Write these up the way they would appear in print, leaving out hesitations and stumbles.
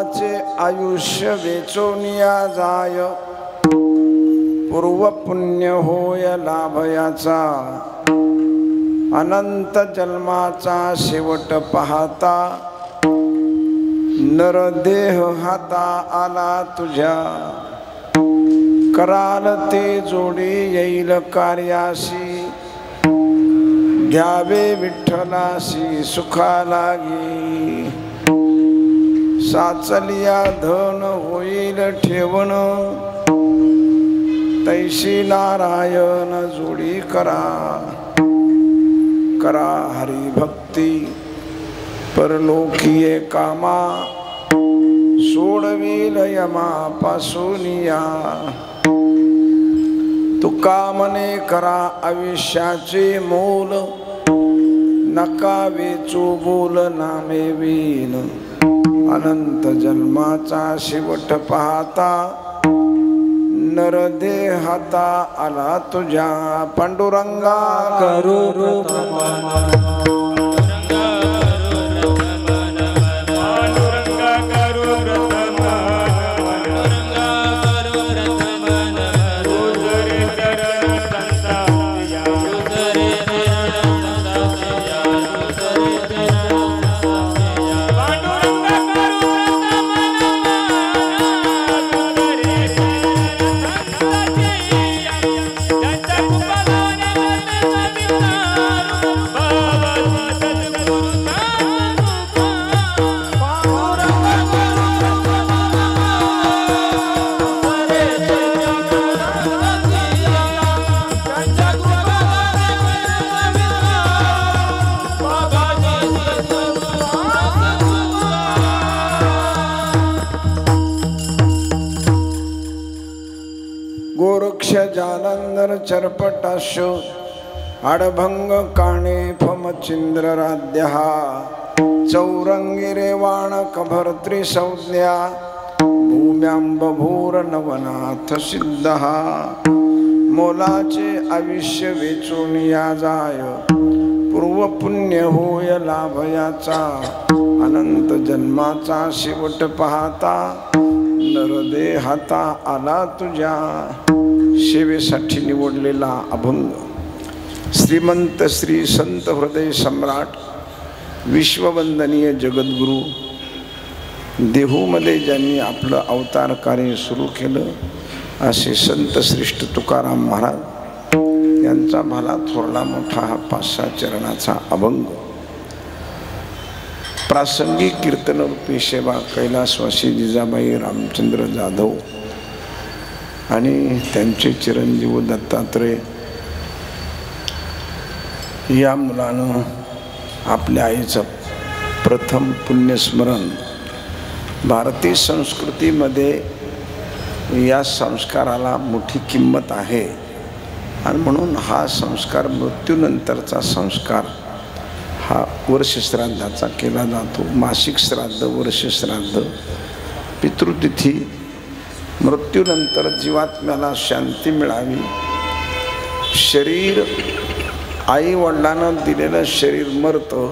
मोलाचे आयुष्य वेचोनिया जाय, पूर्व पुण्य होय लाभ याचा, अनंत जन्माचा शेवट पाहता, नरदेह हाता आला तुझ्या, कराल ते जोडी येईल कार्याशी, घ्यावे विठ्ठलाशी सुखा लागी, साचलिया धन होईल ठेवण, तैशी नारायण जोडी करा, करा हरिभक्ती परलोकीये कामा, सोडविल यमा पासूनिया, तुका मने करा आयुष्याचे मोल, नका वेचू बोल नामे वीन, अनंत जन्माचा शेवट पाहता, नरदेहाता आला तुझ्या, पांडुरंगा करू गोरक्ष जालंधर चरपटाशो, आडभंग काणे फमचिंद्र राज्यहा, चौरंगी रेवाण कभर्त्री संज्ञा, भूम्यांबभूर नवनाथ सिद्धहा, मोलाचे आयुष्य वेचून या जाय, पूर्व पुण्य होय लाभ याचा, अनंत जन्माचा शेवट पाहता, नरदेहाता आला तुझ्या, सेवेसाठी निवडलेला अभंग श्रीमंत श्री संत हृदय सम्राट विश्ववंदनीय जगद्गुरु देहूमध्ये ज्यांनी आपलं अवतार कार्य सुरू केलं असे संत श्रेष्ठ तुकाराम महाराज यांचा भला थोरला मोठा हा 5-6 चरणाचा अभंग. प्रासंगिक कीर्तनरूपी सेवा कैलासवासी जिजाबाई रामचंद्र जाधव आणि त्यांचे चिरंजीव दत्तात्रय या मुलानं आपल्या आईचं प्रथम पुण्यस्मरण. भारतीय संस्कृतीमध्ये या संस्काराला मोठी किंमत आहे आणि म्हणून हा संस्कार मृत्यूनंतरचा संस्कार हा वर्षश्राद्धाचा केला जातो. मासिक श्राद्ध, वर्षश्राद्ध, पितृतिथी. मृत्यूनंतर जीवात्म्याला शांती मिळावी. शरीर आई वडिलांना दिलेलं शरीर मरतं,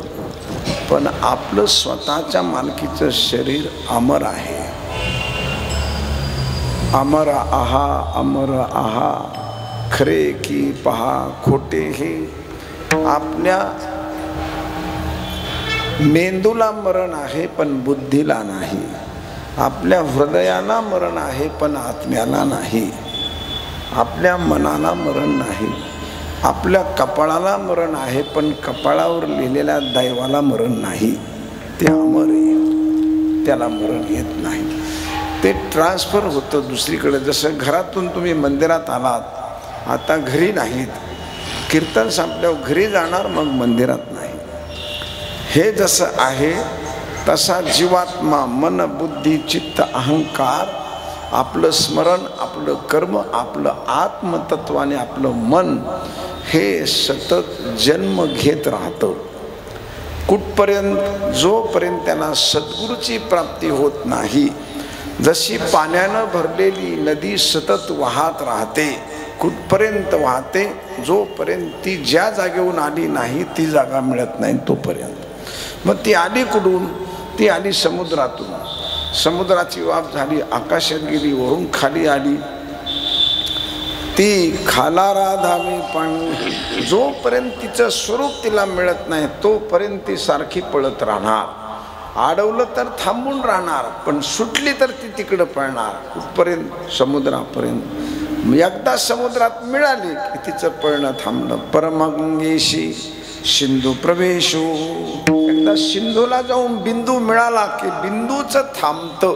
पण आपलं स्वतःच्या मालकीचं शरीर अमर आहे. अमर आहा अमर आहा, खरे की पहा खोटे हे. आपल्या मेंदूला मरण आहे पण बुद्धीला नाही. आपल्या हृदयाला मरण आहे पण आत्म्याला नाही. आपल्या मनाला मरण नाही. आपल्या कपाळाला मरण आहे पण कपाळावर लिहिलेल्या दैवाला मरण नाही. ते अमर आहे, त्याला मरण येत नाही. ते ट्रान्सफर होतं दुसरीकडे. जसं घरातून तुम्ही मंदिरात आलात, आता घरी नाहीत, कीर्तन संपल्यावर घरी जाणार, मग मंदिरात नाही. हे जसं आहे तसा जीवात्मा, मन, बुद्धी, चित्त, अहंकार, आपलं स्मरण, आपलं कर्म, आपलं आत्मतत्व आणि आपलं मन हे सतत जन्म घेत राहतं. कुठपर्यंत? जोपर्यंत त्यांना सद्गुरूची प्राप्ती होत नाही. जशी पाण्यानं भरलेली नदी सतत वाहत राहते. कुठपर्यंत वाहते? जोपर्यंत ती ज्या जागेहून आली नाही ती जागा मिळत नाही तोपर्यंत. मग ती आली कुठून? ती आली समुद्रातून. समुद्राची वाफ झाली, आकाशात गेली, वरून खाली आली, ती खाला राधावी पण जोपर्यंत तिचं स्वरूप तिला मिळत नाही तोपर्यंत ती सारखी पळत राहणार. अडवलं तर थांबून राहणार, पण सुटली तर ती तिकडं पळणार कुठपर्यंत? समुद्रापर्यंत. एकदा समुद्रात मिळाली की तिचं पळणं थांबलं. परमगंगेशी सिंधू प्रवेशो, एकदा सिंधूला जाऊन बिंदू मिळाला की बिंदूचं थांबतं,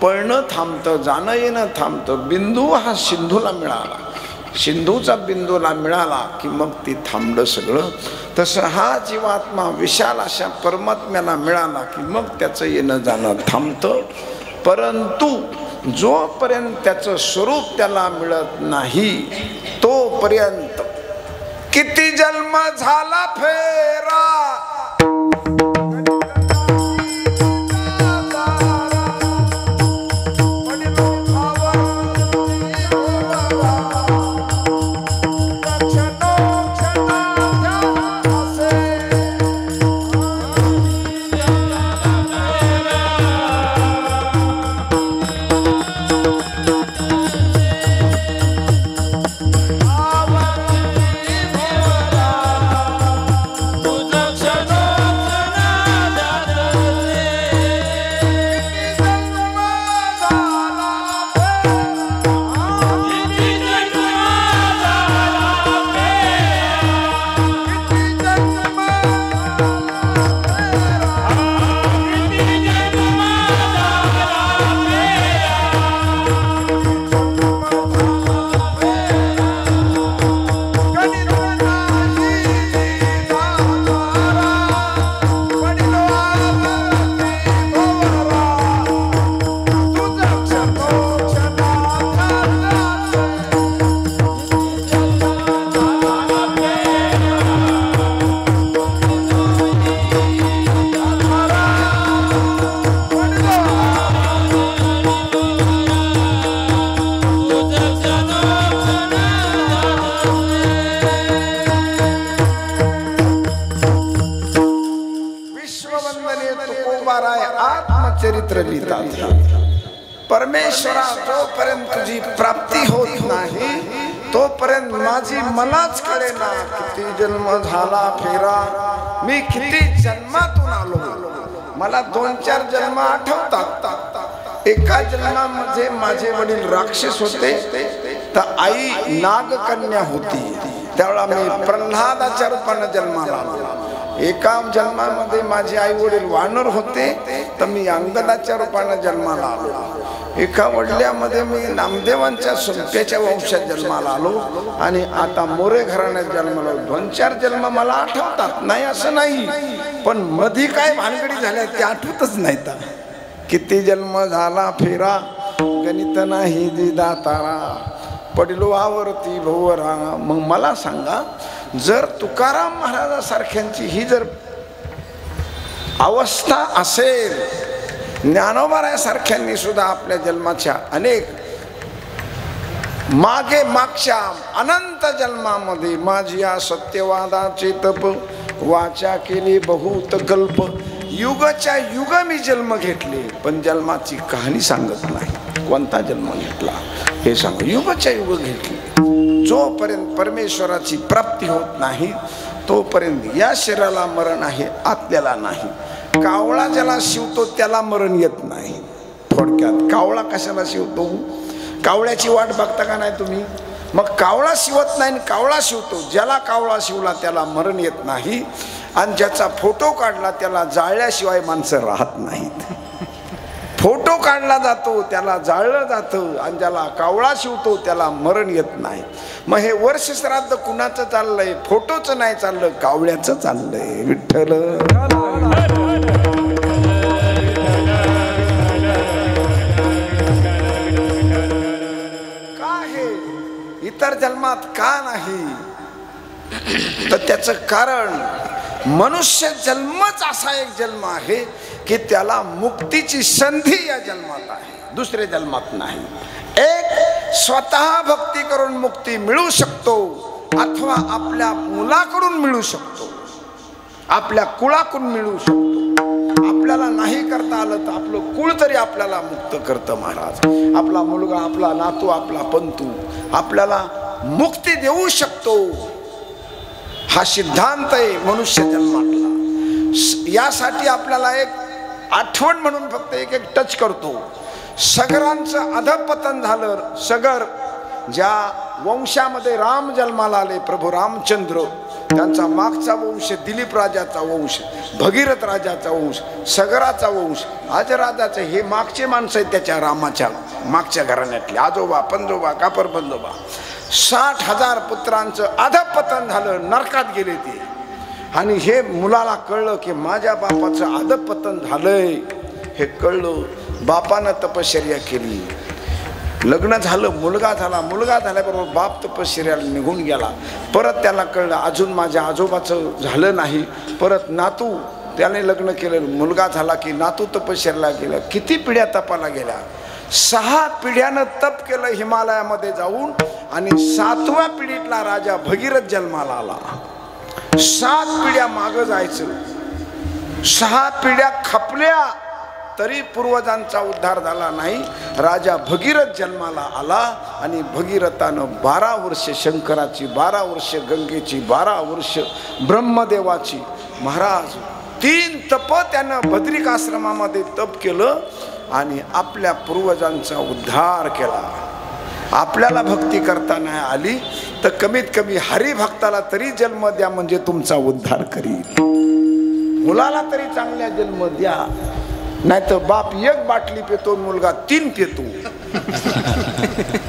पळणं थांबतं, जाणं येणं थांबतं. बिंदू हा सिंधूला मिळाला, सिंधूचा बिंदूला मिळाला की मग ती थांबलं सगळं. तसं हा जीवात्मा विशाल अशा परमात्म्याला मिळाला की मग त्याचं येणं जाणं थांबतं. परंतु जोपर्यंत त्याचं स्वरूप त्याला मिळत नाही तोपर्यंत किती जन्म झाला फेरा, आत्मचरित्र लिहितात. परमेश्वरा जोपर्यंत तुझी प्राप्ती होत नाही तोपर्यंत माझी मलाच कळेना किती जन्म झाला फेरा, मी किती जन्मातून आलो. मला 2-4 जन्म आठवतात. एका जन्मामध्ये माझे वडील राक्षस होते तर आई नागकन्या होती, त्यावेळेला मी प्रल्हादाच्या रूपाने जन्माला आलो. एका जन्मामध्ये माझे आई वडील वानर होते तर मी अंगदाच्या रूपाने जन्माला आलो. एका वडल्यामध्ये मी नामदेवांच्या सोप्याच्या वंशात जन्माला आलो आणि आता मोरे घराण्यात जन्माला. 2-4 जन्म मला आठवतात, नाही असं नाही, पण मधी काय भानगडी झाल्या ते आठवतच नाहीत. किती जन्म झाला फेरा, गणित नाही दिदा तारा, पडलो आवर्ती भोवरा. मग मला सांगा, जर तुकाराम महाराजासारख्यांची ही जर अवस्था असेल, ज्ञानोबारायासारख्यांनी सुद्धा आपल्या जन्माच्या अनेक मागच्या अनंत जन्मामध्ये माझी या सत्यवादाचे तप, वाचा केली बहुत कल्प, युगाच्या युग मी जन्म घेतले, पण जन्माची कहाणी सांगत नाही. कोणता जन्म घेतला हे सांग. युगाच्या युग घेतले. जोपर्यंत परमेश्वराची प्राप्ती होत नाही तोपर्यंत या शरीराला मरण आहे, आत्म्याला नाही. कावळा ज्याला शिवतो त्याला मरण येत नाही. थोडक्यात कावळा कशाला शिवतो? कावळ्याची वाट बघता का नाही तुम्ही? मग कावळा शिवत नाही, कावळा शिवतो. ज्याला कावळा शिवला त्याला मरण येत नाही, आणि ज्याचा फोटो काढला त्याला जाळल्याशिवाय माणसं राहत नाहीत. फोटो काढला जातो त्याला जाळलं जातं, आणि ज्याला कावळा शिवतो त्याला मरण येत नाही. मग हे वर्ष श्राद्ध कुणाचं चाललंय? फोटोचं नाही चाललं, कावळ्याचं चाललंय. विठ्ठल का हे इतर जन्मात का नाही? तर त्याचं कारण मनुष्य जन्मच असा एक जन्म आहे की त्याला मुक्तीची संधी या जन्मात आहे, दुसऱ्या जन्मात नाही. एक स्वतः भक्ती करून मुक्ती मिळू शकतो, अथवा आपल्या मुलाकडून मिळू शकतो, आपल्या कुळाकडून मिळू शकतो. आपल्याला नाही करता आलं तर आपलं कुळ तरी आपल्याला मुक्त करतं महाराज. आपला मुलगा, आपला नातू, आपला पंतू आपल्याला मुक्ती देऊ शकतो, हा सिद्धांत आहे मनुष्य जन्मातला. यासाठी आपल्याला एक आठवण म्हणून फक्त एक टच करतो. सगरांचं अधपतन झालं. सगर ज्या वंशामध्ये राम जन्माला आले, प्रभू रामचंद्र, त्यांचा मागचा वंश दिलीप राजाचा वंश, भगीरथ राजाचा वंश, सगराचा वंश, अजराजाचे, हे मागचे माणसं आहेत त्याच्या रामाच्या मागच्या घराण्यातले. आजोबा, पंजोबा, कापर पंजोबा, 60,000 पुत्रांचं अधपतन झालं, नरकात गेले ते. आणि हे मुलाला कळलं की माझ्या बापाचं अधपतन झालंय. हे कळलं, बापानं तपश्चर्या केली, लग्न झालं, मुलगा झाला. मुलगा झाल्याबरोबर बाप तपश्चर्याला निघून गेला. परत त्याला कळलं अजून माझ्या आजोबाचं झालं नाही. परत नातू, त्याने लग्न केलं, मुलगा झाला की नातू तपश्चर्याला गेला. किती पिढ्या तपाला गेल्या? 6 पिढ्यानं तप केलं हिमालयामध्ये जाऊन. आणि 7व्या पिढीतला राजा भगीरथ जन्माला आला. 7 पिढ्या मागं जायचं, 6 पिढ्या खपल्या तरी पूर्वजांचा उद्धार झाला नाही. राजा भगीरथ जन्माला आला आणि भगीरथानं 12 वर्ष शंकराची, 12 वर्ष गंगेची, 12 वर्ष ब्रह्मदेवाची, महाराज 3 तप त्यानं बद्रिकाश्रमामध्ये तप केलं आणि आपल्या पूर्वजांचा उद्धार केला. आपल्याला भक्ती करता नाही आली तर कमीत कमी हरिभक्ताला तरी जन्म द्या, म्हणजे तुमचा उद्धार करील. मुलाला तरी चांगल्या जन्म द्या, नाही तर बाप 1 बाटली पितो, मुलगा 3 पितो.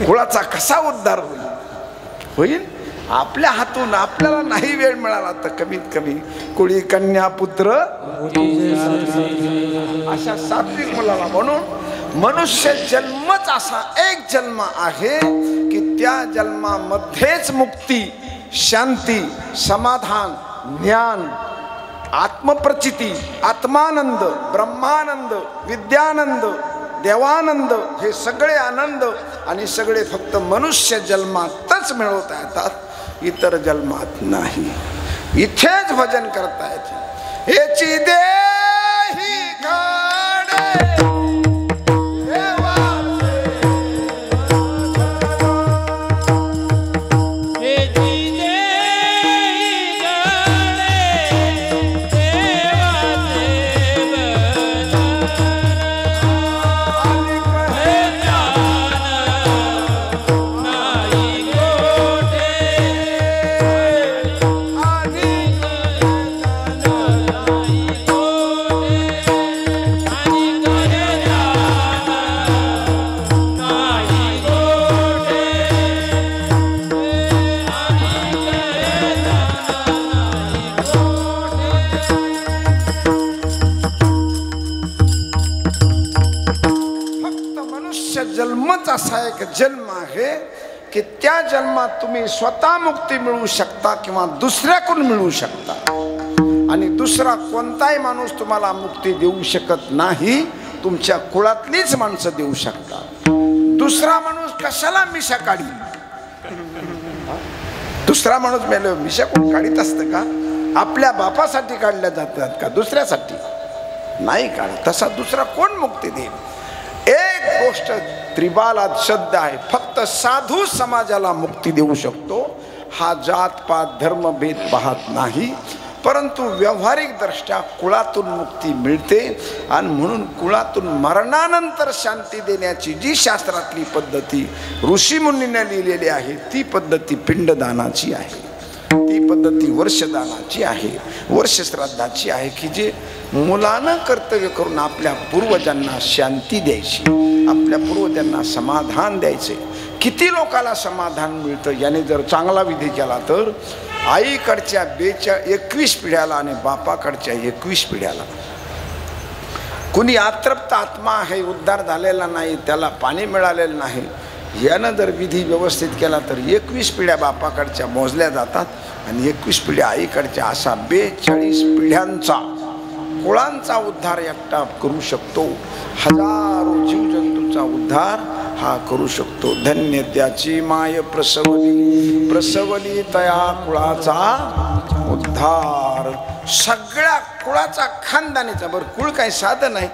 कुळाचा कसा उद्धार होईल? आपल्या हातून. आपल्याला नाही वेळ मिळाला तर कमीत कमी कुळी कन्या पुत्र अशा सात्विक मुलाला. म्हणून मनुष्य जन्मच असा एक जन्म आहे की त्या जन्मामध्येच मुक्ती, शांती, समाधान, ज्ञान, आत्मप्रचिती, आत्मानंद, ब्रह्मानंद, विद्यानंद, देवानंद, हे सगळे आनंद आणि सगळे फक्त मनुष्य जन्मातच मिळवता येतात, इतर जन्मात नाही. इथेच भजन करता येते. याची देही घडे असा एक जन्म आहे की त्या जन्मात तुम्ही स्वतः मुक्ती मिळवू शकता किंवा दुसऱ्याकडून मिळवू शकता. आणि दुसरा कोणताही माणूस तुम्हाला मुक्ती देऊ शकत नाही, तुमच्या कुळातलीच माणसं देऊ शकतात. दुसरा माणूस कशाला मिशा काढी? दुसरा माणूस मेल्यावर मिशा कोण काढीत असतं का? आपल्या बापासाठी काढल्या जातात का दुसऱ्यासाठी? नाही काढत. तसा दुसरा कोण मुक्ती देईल? एक गोष्ट त्रिबालात शब्द आहे, फक्त साधू समाजाला मुक्ती देऊ शकतो. हा जात पात धर्म भेद पाहत नाही, परंतु व्यावहारिक दृष्ट्या कुळातून मुक्ती मिळते. आणि म्हणून कुळातून मरणानंतर शांती देण्याची जी शास्त्रातली पद्धती ऋषीमुनींनी लिहिलेली आहे ती पद्धती पिंडदानाची आहे, ती पद्धती वर्षदानाची आहे, वर्षश्राद्धाची आहे, की जे मुलानं कर्तव्य करून आपल्या पूर्वजांना शांती द्यायची, आपल्या पूर्वजांना समाधान द्यायचे. किती लोकाला समाधान मिळतं याने जर चांगला विधी केला तर? आईकडच्या 21 पिढ्याला आणि बापाकडच्या 21 पिढ्याला. कुणी अतृप्त आत्मा आहे, उद्धार झालेला नाही, त्याला पाणी मिळालेलं नाही, यानं जर विधी व्यवस्थित केला तर 21 पिढ्या बापाकडच्या मोजल्या जातात आणि 21 पिढ्या आईकडच्या. असा 42 पिढ्यांचा कुळांचा उद्धार एकटा करू शकतो. हजारो जीवजंतूंचा उद्धार हा करू शकतो. धन्य त्याची माय प्रसवली तया कुळाचा उद्धार. सगळ्या कुळाचा खानदानीचा, बरं कुळ काही साधं नाही,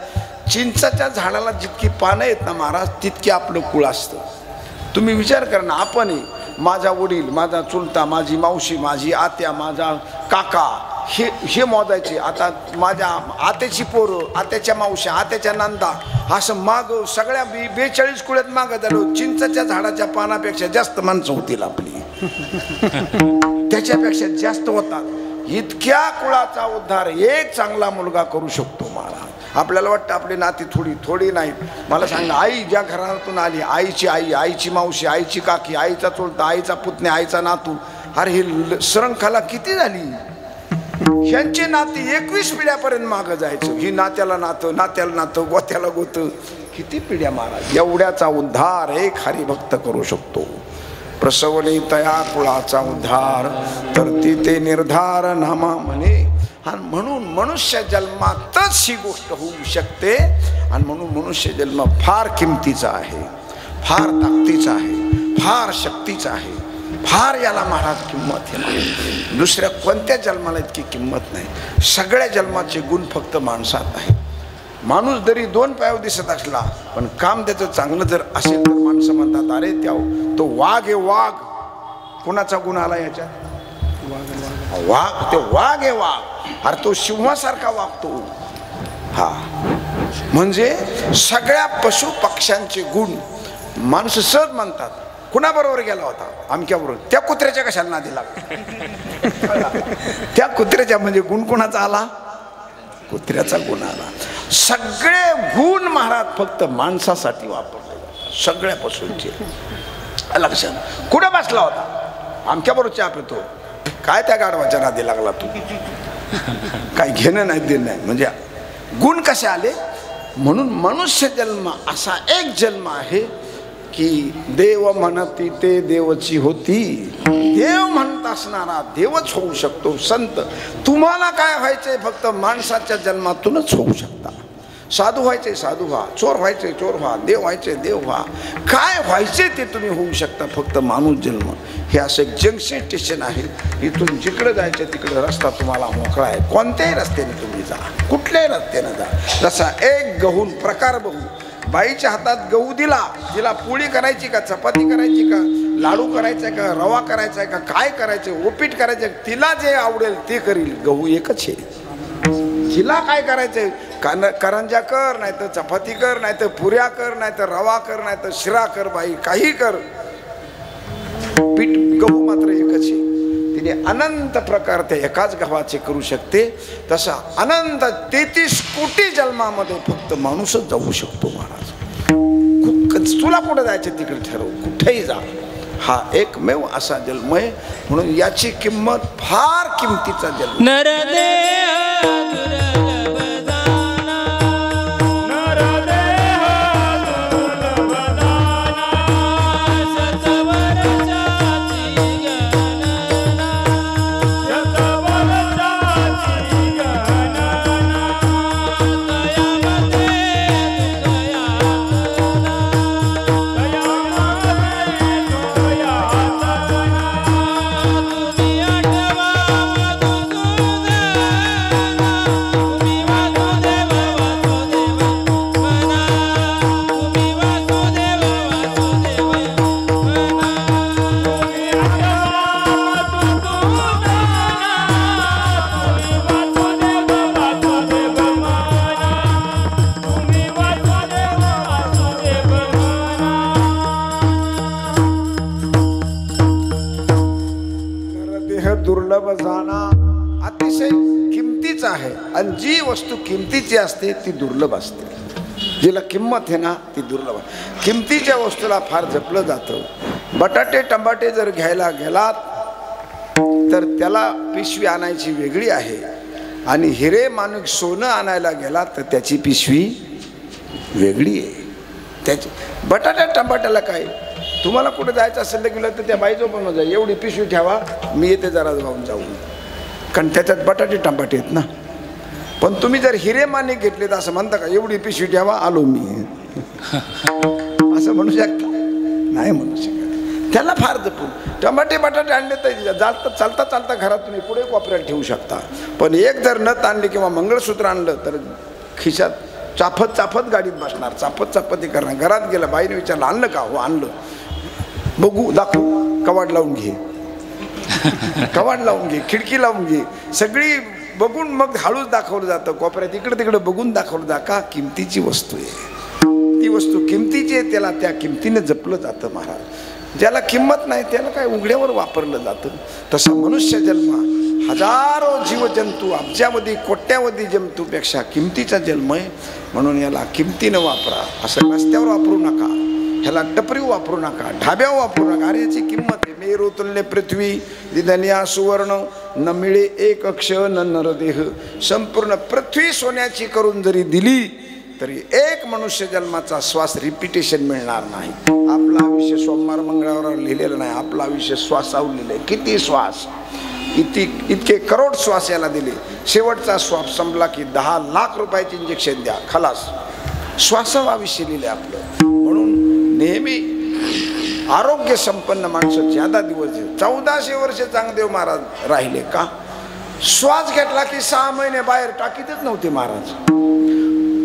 चिंचाच्या झाडाला जितकी पानं आहेत ना महाराज तितकी आपलं कुळ असतं. तुम्ही विचार करा ना, आपणही माझा वडील, माझा चुलता, माझी मावशी, माझी आत्या, माझा काका हे मोजायचे. आता माझ्या आत्याची पोरं, आत्याच्या मावश्या, आत्याच्या नंदा, असं माग सगळ्या 42 कुळ्यात मागं झालो. चिंचाच्या झाडाच्या पानापेक्षा जास्त माणसं होतील आपली, त्याच्यापेक्षा जास्त होतात. इतक्या कुळाचा उद्धार एक चांगला मुलगा करू शकतो महाराज. आपल्याला वाटतं आपली नाती थोडी नाहीत. मला सांगा, आई ज्या घरातून आली, आईची आई, आईची मावशी, आईची काकी, आईचा चुलता, आईचा पुतण्या, आईचा नातू, अरे ही सरंखाला किती झाली. ह्यांची नाती 21 पिढ्यापर्यंत मागं जायचं. ही नात्याला नातं, नात्याला नातं, गोत्याला गोत, किती पिढ्या महाराज. एवढ्याचा उद्धार एक हरिभक्त करू शकतो. प्रसवली तया कुळाचा उद्धार, तर ते निर्धार नामा म्हणे. आणि म्हणून मनुष्य जन्मातच ही गोष्ट होऊ शकते. आणि म्हणून मनुष्य जन्म फार किमतीचा आहे, फार ताकदीचा आहे, फार शक्तीचा आहे. फार याला महाराज किंमत आहे. दुसऱ्या कोणत्या जन्माला इतकी किंमत नाही. सगळ्या जन्माचे गुण फक्त माणसात आहे. माणूस जरी 2 पायावर दिसत असला पण काम त्याचं चांगलं जर असेल तर माणसं म्हणतात, अरे तो वाघ आहे वाघ. कुणाचा गुण आला याच्यात? वाघ. ते वाघ आहे वाघ. अरे तो सिंहासारखा वागतो. हा म्हणजे सगळ्या पशु पक्ष्यांचे गुण माणसं सहज म्हणतात. कुणाबरोबर गेला होता? आमच्याबरोबर. त्या कुत्र्याच्या कशाला नादी लागला? त्या कुत्र्याच्या म्हणजे गुण कुणाचा आला? कुत्र्याचा गुण आला. सगळे गुण महाराज फक्त माणसासाठी वापरले जातात, सगळ्या पशूंचे. लक्षात. कुठं बसला होता? आमच्याबरोबर चहा पितो. काय त्या गाढवाच्या नादी लागला तू? काय घेणं नाही देणं नाही. म्हणजे गुण कसे आले? म्हणून मनुष्य जन्म असा एक जन्म आहे की देव म्हणती ते देवची होती. देव म्हणत असणारा देवच होऊ शकतो. संत तुम्हाला काय व्हायचंय? फक्त माणसाच्या जन्मातूनच होऊ शकता. साधू व्हायचे साधू व्हा, चोर व्हायचे चोर व्हा, देव व्हायचे देव व्हा. काय व्हायचे ते तुम्ही होऊ शकता फक्त माणूस जन्म. हे असं एक जंक्शन स्टेशन आहे. इथून जिकडे जायचं तिकडे रस्ता तुम्हाला मोकळा आहे. कोणत्याही रस्त्याने तुम्ही जा, कुठल्याही रस्त्याने जा. जसा एक गहून प्रकार बघू. बाईच्या हातात गहू दिला, तिला पोळी करायची का, चपाती करायची का, लाडू करायचा का, रवा करायचा का, काय करायचं, उपीट करायचं, तिला जे आवडेल ते करील. गहू एकच आहे. तिला काय करायचंय? करंजा कर, नाही तर चपाती कर, नाही तर पुऱ्या कर, नाही तर रवा कर, नाही तर शिरा कर. बाई काही कर, पीठ गहू मात्र एकच आहे. तिने अनंत प्रकार त्या एकाच गव्हाचे करू शकते. तसा अनंत 33 कोटी जन्मामध्ये फक्त माणूसच जाऊ शकतो महाराज. तुला कुठं जायचं तिकडे ठरव, कुठेही जा. हा एकमेव असा जन्म आहे. म्हणून याची किंमत फार किमतीचा जन्म. दुर्लभ जाणा अतिशय किमतीचा आहे. आणि जी वस्तू किमतीची असते ती दुर्लभ असते. जिला किंमत आहे ना ती दुर्लभ. किमतीच्या वस्तूला फार जपलं जातं. बटाटे टमाटे जर घ्यायला गेलात तर त्याला पिशवी आणायची वेगळी आहे. आणि हिरे माणिक सोनं आणायला गेला तर त्याची पिशवी वेगळी आहे. त्याची बटाट्या टमाट्याला काय, तुम्हाला कुठे जायचं असेल तर गेलं तर त्या बाईजो पण जा, एवढी पिशवी ठेवा मी येते जरा जाऊन. कारण त्याच्यात बटाटे टमाटे आहेत ना. पण तुम्ही जर हिरे माणिक घेतले तर असं म्हणता का एवढी पिशवी ठेवा आलो मी? असं म्हणू शकता? नाही म्हणू शकत. त्याला फार जपून. टमाटे बटाटे आणले तर चालता चालता घरातून पुढे कोपऱ्यात ठेवू शकता, पण एक जर नथ आणली किंवा मंगळसूत्र आणलं तर खिशात चाफत चाफत गाडीत बसणार, चाफत चाफत करणार. घरात गेलं, बाईने विचारलं आणलं का? हो आणलं. बघू, दाखवू. कवाड लावून घे, कवाड लावून घे, खिडकी लावून घे. सगळी बघून मग हळूच दाखवलं जातं. कोपऱ्यात इकडे तिकडे बघून दाखवलं जा. का? किमतीची वस्तू आहे, ती वस्तू किमतीची आहे, त्याला त्या किमतीने जपलं जातं महाराज. ज्याला किंमत नाही त्याला काय उघड्यावर वापरलं जातं. तसं मनुष्य जन्म हजारो जीवजंतू, अब्जावधी कोट्यावधी जंतूपेक्षा किमतीचा जन्म आहे, म्हणून याला किमतीनं वापरा. असं रस्त्यावर वापरू नका, ह्याला टपरी वापरू नका, ढाब्यावर वापरू नका. अरे याची किंमत आहे. मेरू तुल्य पृथ्वी दिदनिया सुवर्ण, न मिळे एक अक्ष न नरदेह. संपूर्ण पृथ्वी सोन्याची करून जरी दिली तरी एक मनुष्य जन्माचा श्वास रिपिटेशन मिळणार नाही. आपला आयुष्य सोमवार मंगळवार लिहिलेलं नाही, आपला आयुष्य श्वासावर लिहिलंय. किती श्वास, इतके करोड श्वास याला दिले. शेवटचा श्वास संपला की 10 लाख रुपयाचे इंजेक्शन द्या, खलास. श्वासावर आयुष्य लिहिले आपलं. म्हणून नेहमी आरोग्य संपन्न माणसं ज्यादा दिवस 1400 वर्ष चांगदेव महाराज राहिले. का? श्वास घेतला की 6 महिने बाहेर टाकीतच नव्हते महाराज.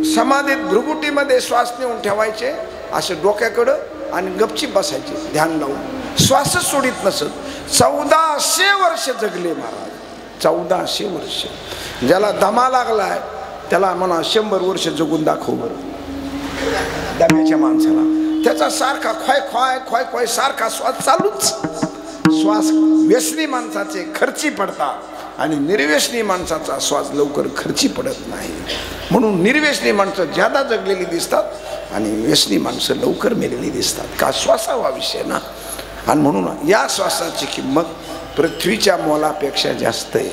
समाधीत भ्रुगुटीमध्ये श्वास नेऊन ठेवायचे असे डोक्याकडं आणि गपची बसायचे ध्यान लावून, श्वासच सोडित नसत. 1400 वर्ष जगले महाराज, 1400 वर्ष. ज्याला दमा लागलाय त्याला म्हणा 100 वर्ष जगून दाखव बरं. दम्याच्या माणसाला त्याचा सारखा खोय खोय खोय खोय सारखा श्वास चालूच. श्वास व्यसनी माणसाचे खर्ची पडतात आणि निर्व्यसनी माणसाचा श्वास लवकर खर्ची पडत नाही. म्हणून निर्व्यसनी माणसं ज्यादा जगलेली दिसतात आणि व्यसनी माणसं लवकर मेलेली दिसतात. का? श्वासावा विषय ना. आणि म्हणून या श्वासाची किंमत पृथ्वीच्या मोलापेक्षा जास्त आहे.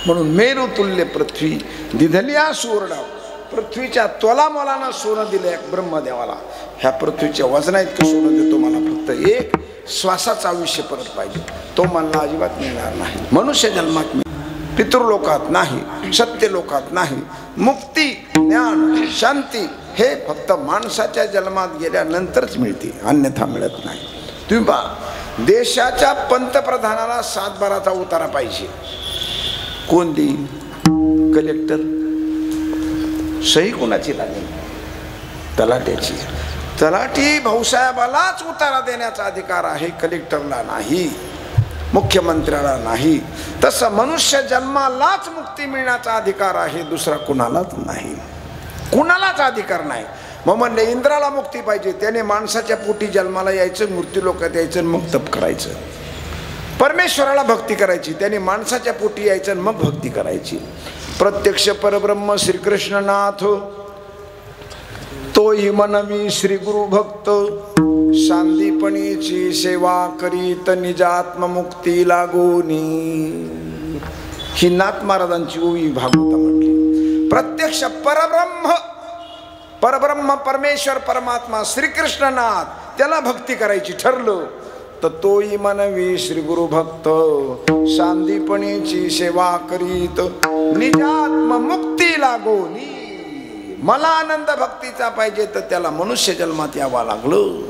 म्हणून मेरू तुल्य पृथ्वी दिधलिया सुवर्ण, पृथ्वीच्या तोला मोलानं सोनं दिलं एक ब्रह्मदेवाला. ह्या पृथ्वीच्या वजना इतकं सोनं देतो, मला फक्त एक श्वासाचं आयुष्य परत पाहिजे. तो मला अजिबात मिळणार नाही. मनुष्य जन्मात पितृलोकात नाही, सत्य लोकात नाही. मुक्ती, ज्ञान, शांती हे फक्त माणसाच्या जन्मात गेल्यानंतरच मिळते, अन्यथा मिळत नाही. तुम्ही पहा, देशाच्या पंतप्रधानाला 7 बाराचा उतारा पाहिजे. कोण देईल? कलेक्टर. सही कोणाची लागेल? तलाट्याची. तलाठी भाऊसाहेबालाच उतारा देण्याचा अधिकार आहे, कलेक्टरला नाही, मुख्यमंत्र्याला नाही. तसं मनुष्य जन्मालाच मुक्ती मिळण्याचा अधिकार आहे, दुसरा कुणालाच नाही, कुणालाच अधिकार नाही. मग म्हणले इंद्राला मुक्ती पाहिजे, त्याने माणसाच्या पोटी जन्माला यायचं, मृत्यूलोकात यायचं, मग तप करायचं. परमेश्वराला भक्ती करायची, त्याने माणसाच्या पोटी यायचं मग भक्ती करायची. प्रत्यक्ष परब्रह्म श्रीकृष्णनाथ तोही मनवी श्री गुरु भक्त, सांदीपणीची सेवा करीत निजात्ममुक्ती लागोनी. ही नाथ महाराजांची ओवी भागवता म्हटली. प्रत्यक्ष परब्रह्म, परब्रह्म परमेश्वर परमात्मा श्रीकृष्णनाथ, त्याला भक्ती करायची ठरलं तर तोही मनवी श्री गुरु भक्त, सांदीपणीची सेवा करीत निजात्ममुक्ती लागोनी. मला आनंद भक्तीचा पाहिजे तर त्याला मनुष्य जन्मात यावं लागलं.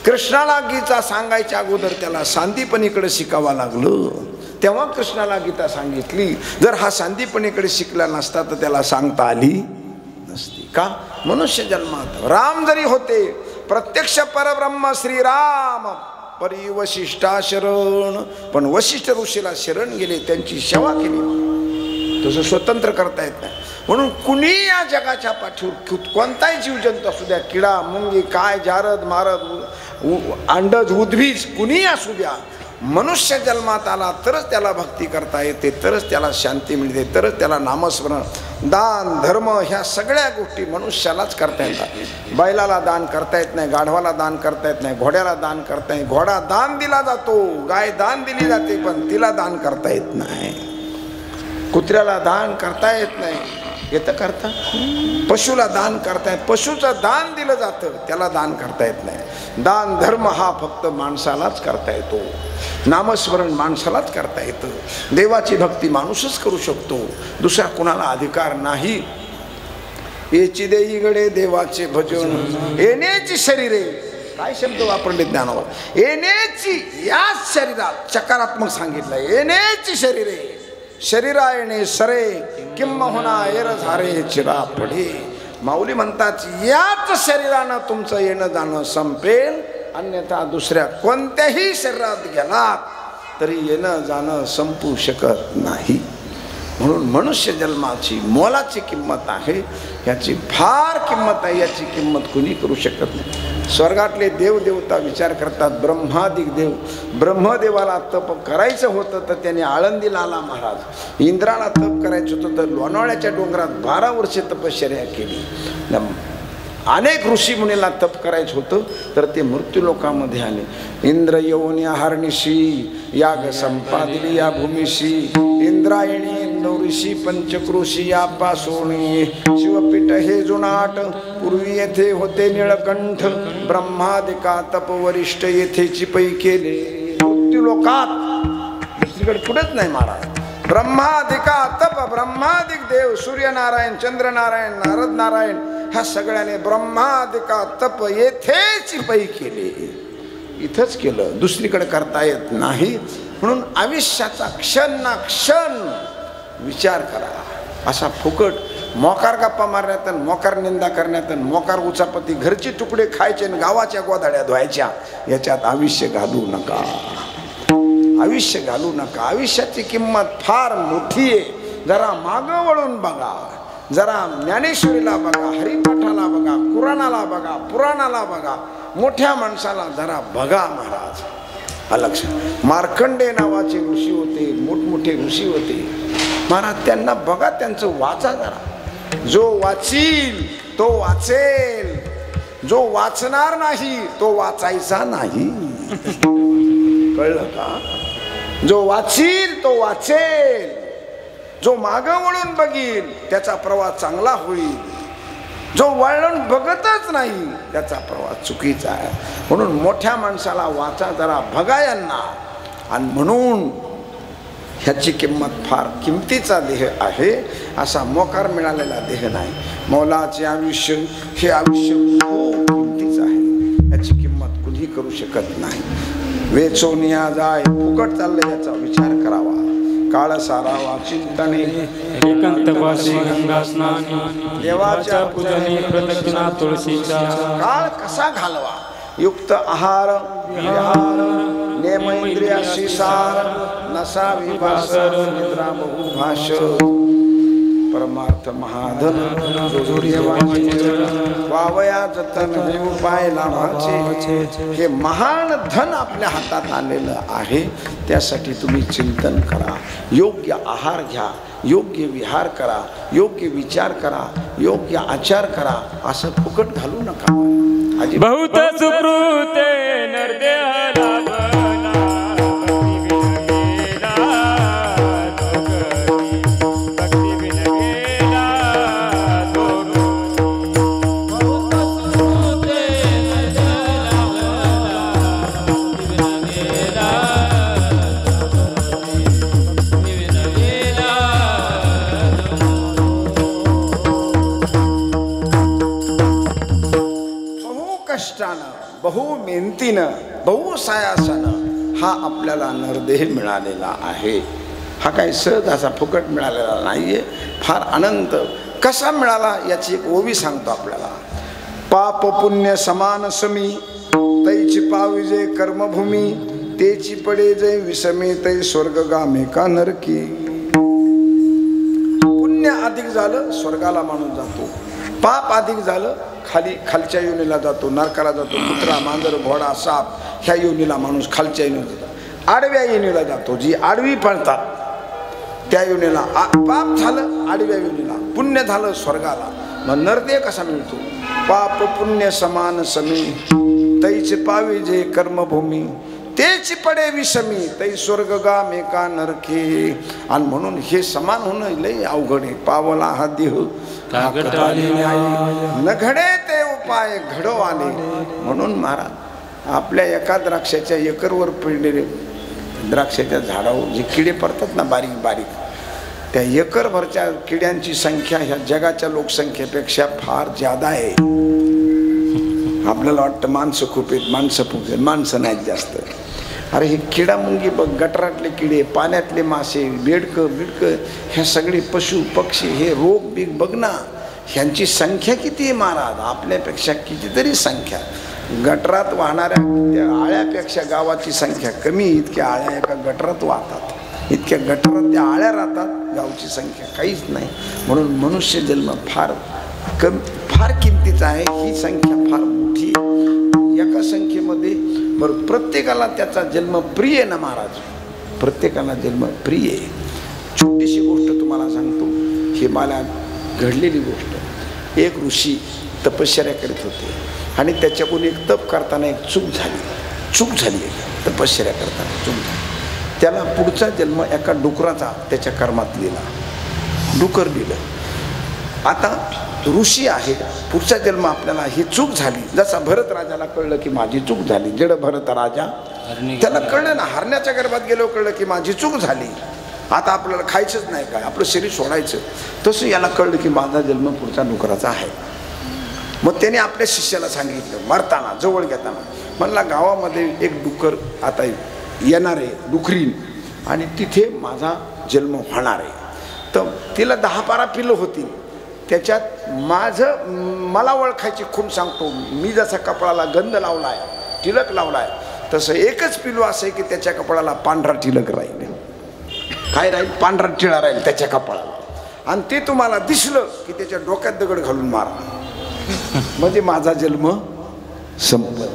कृष्णाला गीता सांगायच्या अगोदर त्याला सांदीपणीकडे शिकावं लागलं, तेव्हा कृष्णाला गीता सांगितली. जर हा सांदीपणीकडे शिकला नसता तर त्याला सांगता आली नसती. का? मनुष्य जन्मात राम जरी होते, प्रत्यक्ष परब्रह्म श्रीराम परी वशिष्ठा शरण, पण वशिष्ठ ऋषीला शरण गेले, त्यांची सेवा केली. तसं स्वतंत्र करता येत नाही. म्हणून कुणी या जगाच्या पाठीवर कोणताही जीवजंतू असू द्या, किडा मुंगी काय जारद मारद अंडज उद्भिज कुणी असू द्या, मनुष्य जन्मात आला तरच त्याला भक्ती करता येते, तरच त्याला शांती मिळते, तरच त्याला नामस्मरण, दान, धर्म ह्या सगळ्या गोष्टी मनुष्यालाच करता येतात. बैलाला दान करता येत नाही, गाढवाला दान करता येत नाही, घोड्याला दान करता येत. घोडा दान दिला जातो, गाय दान दिली जाते, पण तिला दान करता येत नाही. कुत्र्याला दान करता येत नाही, येतं करता. पशुला दान करता येत, पशुचं दान दिलं जातं, त्याला दान करता येत नाही. दान धर्म हा फक्त माणसालाच करता येतो, नामस्मरण माणसालाच करता येतं, देवाची भक्ती माणूसच करू शकतो, दुसरा कुणाला अधिकार नाही. येची देई गडे देवाचे भजन, येण्याची शरीरे काय शब्द वापरले ज्ञानावर, येण्याची याच शरीरात सकारात्मक सांगितलंय, येण्याची शरीरे शरीरा येणे सरे किंम होना एर झारे चिरा पडे. माऊली म्हणतात याच शरीरानं तुमचं येणं जाणं संपेल, अन्यथा दुसऱ्या कोणत्याही शरीरात गेलात तरी येणं जाणं संपू शकत नाही. म्हणून मनुष्य जन्माची मोलाची किंमत आहे, याची फार किंमत आहे, याची किंमत कुणी करू शकत नाही. स्वर्गातले देवदेवता विचार करतात, ब्रह्मादिक देव, ब्रह्मदेवाला तप करायचं होतं तर त्याने आळंदीला आला महाराज, इंद्राला तप करायचं होतं तर लोणावळ्याच्या डोंगरात 12 वर्षे तपश्चर्या केली, अनेक ऋषी मुनीला तप करायचं होतं तर ते मृत्यूलोकामध्ये आले. इंद्र येऊन या हरणीशी याग संपादिली या भूमीशी, इंद्रायणी इंदौरीशी पंचक्रोशी या पासोणी, शिवपीठ हे जुनाट पूर्वी येथे होते निळकंठ, ब्रह्मादिका तप वरिष्ठ येथे चिपई केले. मृत्यूलोकात दुसरीकडे कुठेच नाही महाराज, ब्रह्मादिका तप, ब्रह्मादिक देव सूर्यनारायण चंद्रनारायण नारद नारायण ह्या सगळ्याने ब्रह्मादिका तप येथेच पै केले, इथंच केलं, दुसरीकडे करता येत नाही. म्हणून आयुष्याचा क्षण ना क्षण विचार करा. असा फुकट मोकार गप्पा मारण्यात, मोकार निंदा करण्यात, मोकार उचापती, घरचे तुकडे खायचे आणि गावाच्या गोधाड्या धुवायच्या, याच्यात आयुष्य घालू नका, आयुष्य घालू नका. आयुष्याची किंमत फार मोठी आहे. जरा मागं वळून बघा, जरा ज्ञानेश्वरीला बघा, हरिपाठाला बघा, कुराणाला बघा, पुराणाला बघा, मोठ्या माणसाला जरा बघा महाराज. लक्षात, मार्कंडे नावाचे ऋषी होते, मोठमोठे ऋषी होते महाराज, त्यांना बघा, त्यांचं वाचा जरा. जो वाचील तो वाचेल, जो वाचणार नाही तो वाचायचा नाही. कळलं का? जो वाचील तो वाचेल, जो मागं वळून बघील त्याचा प्रवास चांगला होईल, जो वळून बघतच नाही त्याचा प्रवास चुकीचा आहे. म्हणून मोठ्या माणसाला वाचा जरा, बघा यांना. आणि म्हणून ह्याची किंमत फार किमतीचा देह आहे, असा मोकार मिळालेला देह नाही. मौलाचे आयुष्य हे आयुष्य खूप किमतीचं आहे, याची किंमत कुणी करू शकत नाही. वेचोनिया जाय फुकट चाललंय याचा विचार करावा. काळ सारावा चिंतने एकांतवासी गंगा स्नानी, देवाच्या पूजने प्रदक्षिणा तुळशीच्या. काळ कसा घालवा, युक्त आहार विहार, नेम इंद्रियाशी सार, नसा विभासर, निद्रा बहुभाष, परमार्थ महाधन वावया जतन हे उपाय लाभाचे. हे महान धन आपल्या हातात आलेलं आहे, त्यासाठी तुम्ही चिंतन करा, योग्य आहार घ्या, योग्य विहार करा, योग्य विचार करा, योग्य आचार करा. असं फुकट घालू नका. बहुत सुकृत नरदेहाला बहु मेहनतीनं, बहु सायासानं हा आपल्याला नरदेह मिळालेला आहे. हा काही सहज असा फुकट मिळालेला नाहीये, फार अनंत. कसा मिळाला याची एक ओवी सांगतो आपल्याला. पाप पुण्य समान समी, तैची पाविजे कर्मभूमी, तेची पडे जय विषमे तै स्वर्गगामे का नरकी. पुण्य अधिक झालं स्वर्गाला माणूस जातो, पाप अधिक झालं खालच्या योनीला जातो, नरकाला जातो. कुत्रा मांजर घोडा साप ह्या योनीला माणूस खालच्या योनीला जातो. आडव्या योनीला जातो, जी आडवी पळतात त्या योनीला. पाप झालं आडव्या योनीला, पुण्य झालं स्वर्गाला. मग नरदेह कसा मिळतो? पाप पुण्य समान समी, तैचे पावी जे कर्मभूमी, तेच पडे विषमी तै स्वर्गगामे का नरके. आणि म्हणून हे समान होणं लय अवघड आहे. पावला हा देह न घडे ते उपाय घडो आले. म्हणून महाराज आपल्या एका द्राक्षाच्या एकरवर पडलेले द्राक्षाच्या झाडावर जे किडे पडतात ना बारीक बारीक, त्या एकरभरच्या किड्यांची संख्या ह्या जगाच्या लोकसंख्येपेक्षा फार ज्यादा आहे. आपल्याला वाटतं माणसं खूप आहेत, माणसं खूप आहेत, माणसं नाहीत जास्त. अरे हे किडा मुंगी बघ, गटारातले किडे, पाण्यातले मासे, बिडकं ह्या सगळे पशु पक्षी, हे रोग बीग बघ ना, ह्यांची संख्या किती आहे महाराज, आपल्यापेक्षा कितीतरी संख्या. गटारात वाहणाऱ्या त्या आळ्यापेक्षा गावाची संख्या कमी. इतक्या आळ्या एका गटारात वाहतात, इतक्या गटारात त्या आळ्या राहतात, गावची संख्या काहीच नाही. म्हणून मनुष्य जन्म फार किमतीचा आहे. ही संख्या फार मोठी आहे. एका संख्येमध्ये बरं प्रत्येकाला त्याचा जन्म प्रिय ना महाराज, प्रत्येकाला जन्म प्रिय आहे. छोटीशी गोष्ट तुम्हाला सांगतो, ही मला घडलेली गोष्ट. एक ऋषी तपश्चर्या करीत होते आणि त्याच्याकडून एक तप करताना एक चूक झाली तपश्चर्या करताना चूक झाली. त्याला पुढचा जन्म एका डुकराचा त्याच्या कर्मात लिहिला, डुकर लिहिलं. आता ऋषी आहे, पुढचा जन्म आपल्याला ही चूक झाली. जसा भरत राजाला कळलं की माझी चूक झाली, जड भरत राजा, त्याला कळलं ना, हरण्याच्या गर्भात गेलो कळलं की माझी चूक झाली, आता आपल्याला खायचंच नाही काय, आपलं शरीर सोडायचं. तसं याला कळलं की माझा जन्म पुढचा डुकराचा आहे. मग त्याने आपल्या शिष्याला सांगितलं, मरताना जवळ घेताना म्हणला, गावामध्ये एक डुकर आता येणार आहे, डुकरीन, आणि तिथे माझा जन्म होणार आहे. तर तिला 10-12 पिल्लं होतील. त्याच्यात मला ओळखायची खूण सांगतो, मी जसा कपाळाला गंध लावलाय, टिलक लावलाय, तसं एकच पिलू असं आहे की त्याच्या कपाळाला पांढरा टिलक राहील. काय राहील? पांढरा टिळा राहील त्याच्या कपाळाला. आणि ते तुम्हाला दिसलं की त्याच्या डोक्यात दगड घालून मारा, म्हणजे माझा जन्म संपल,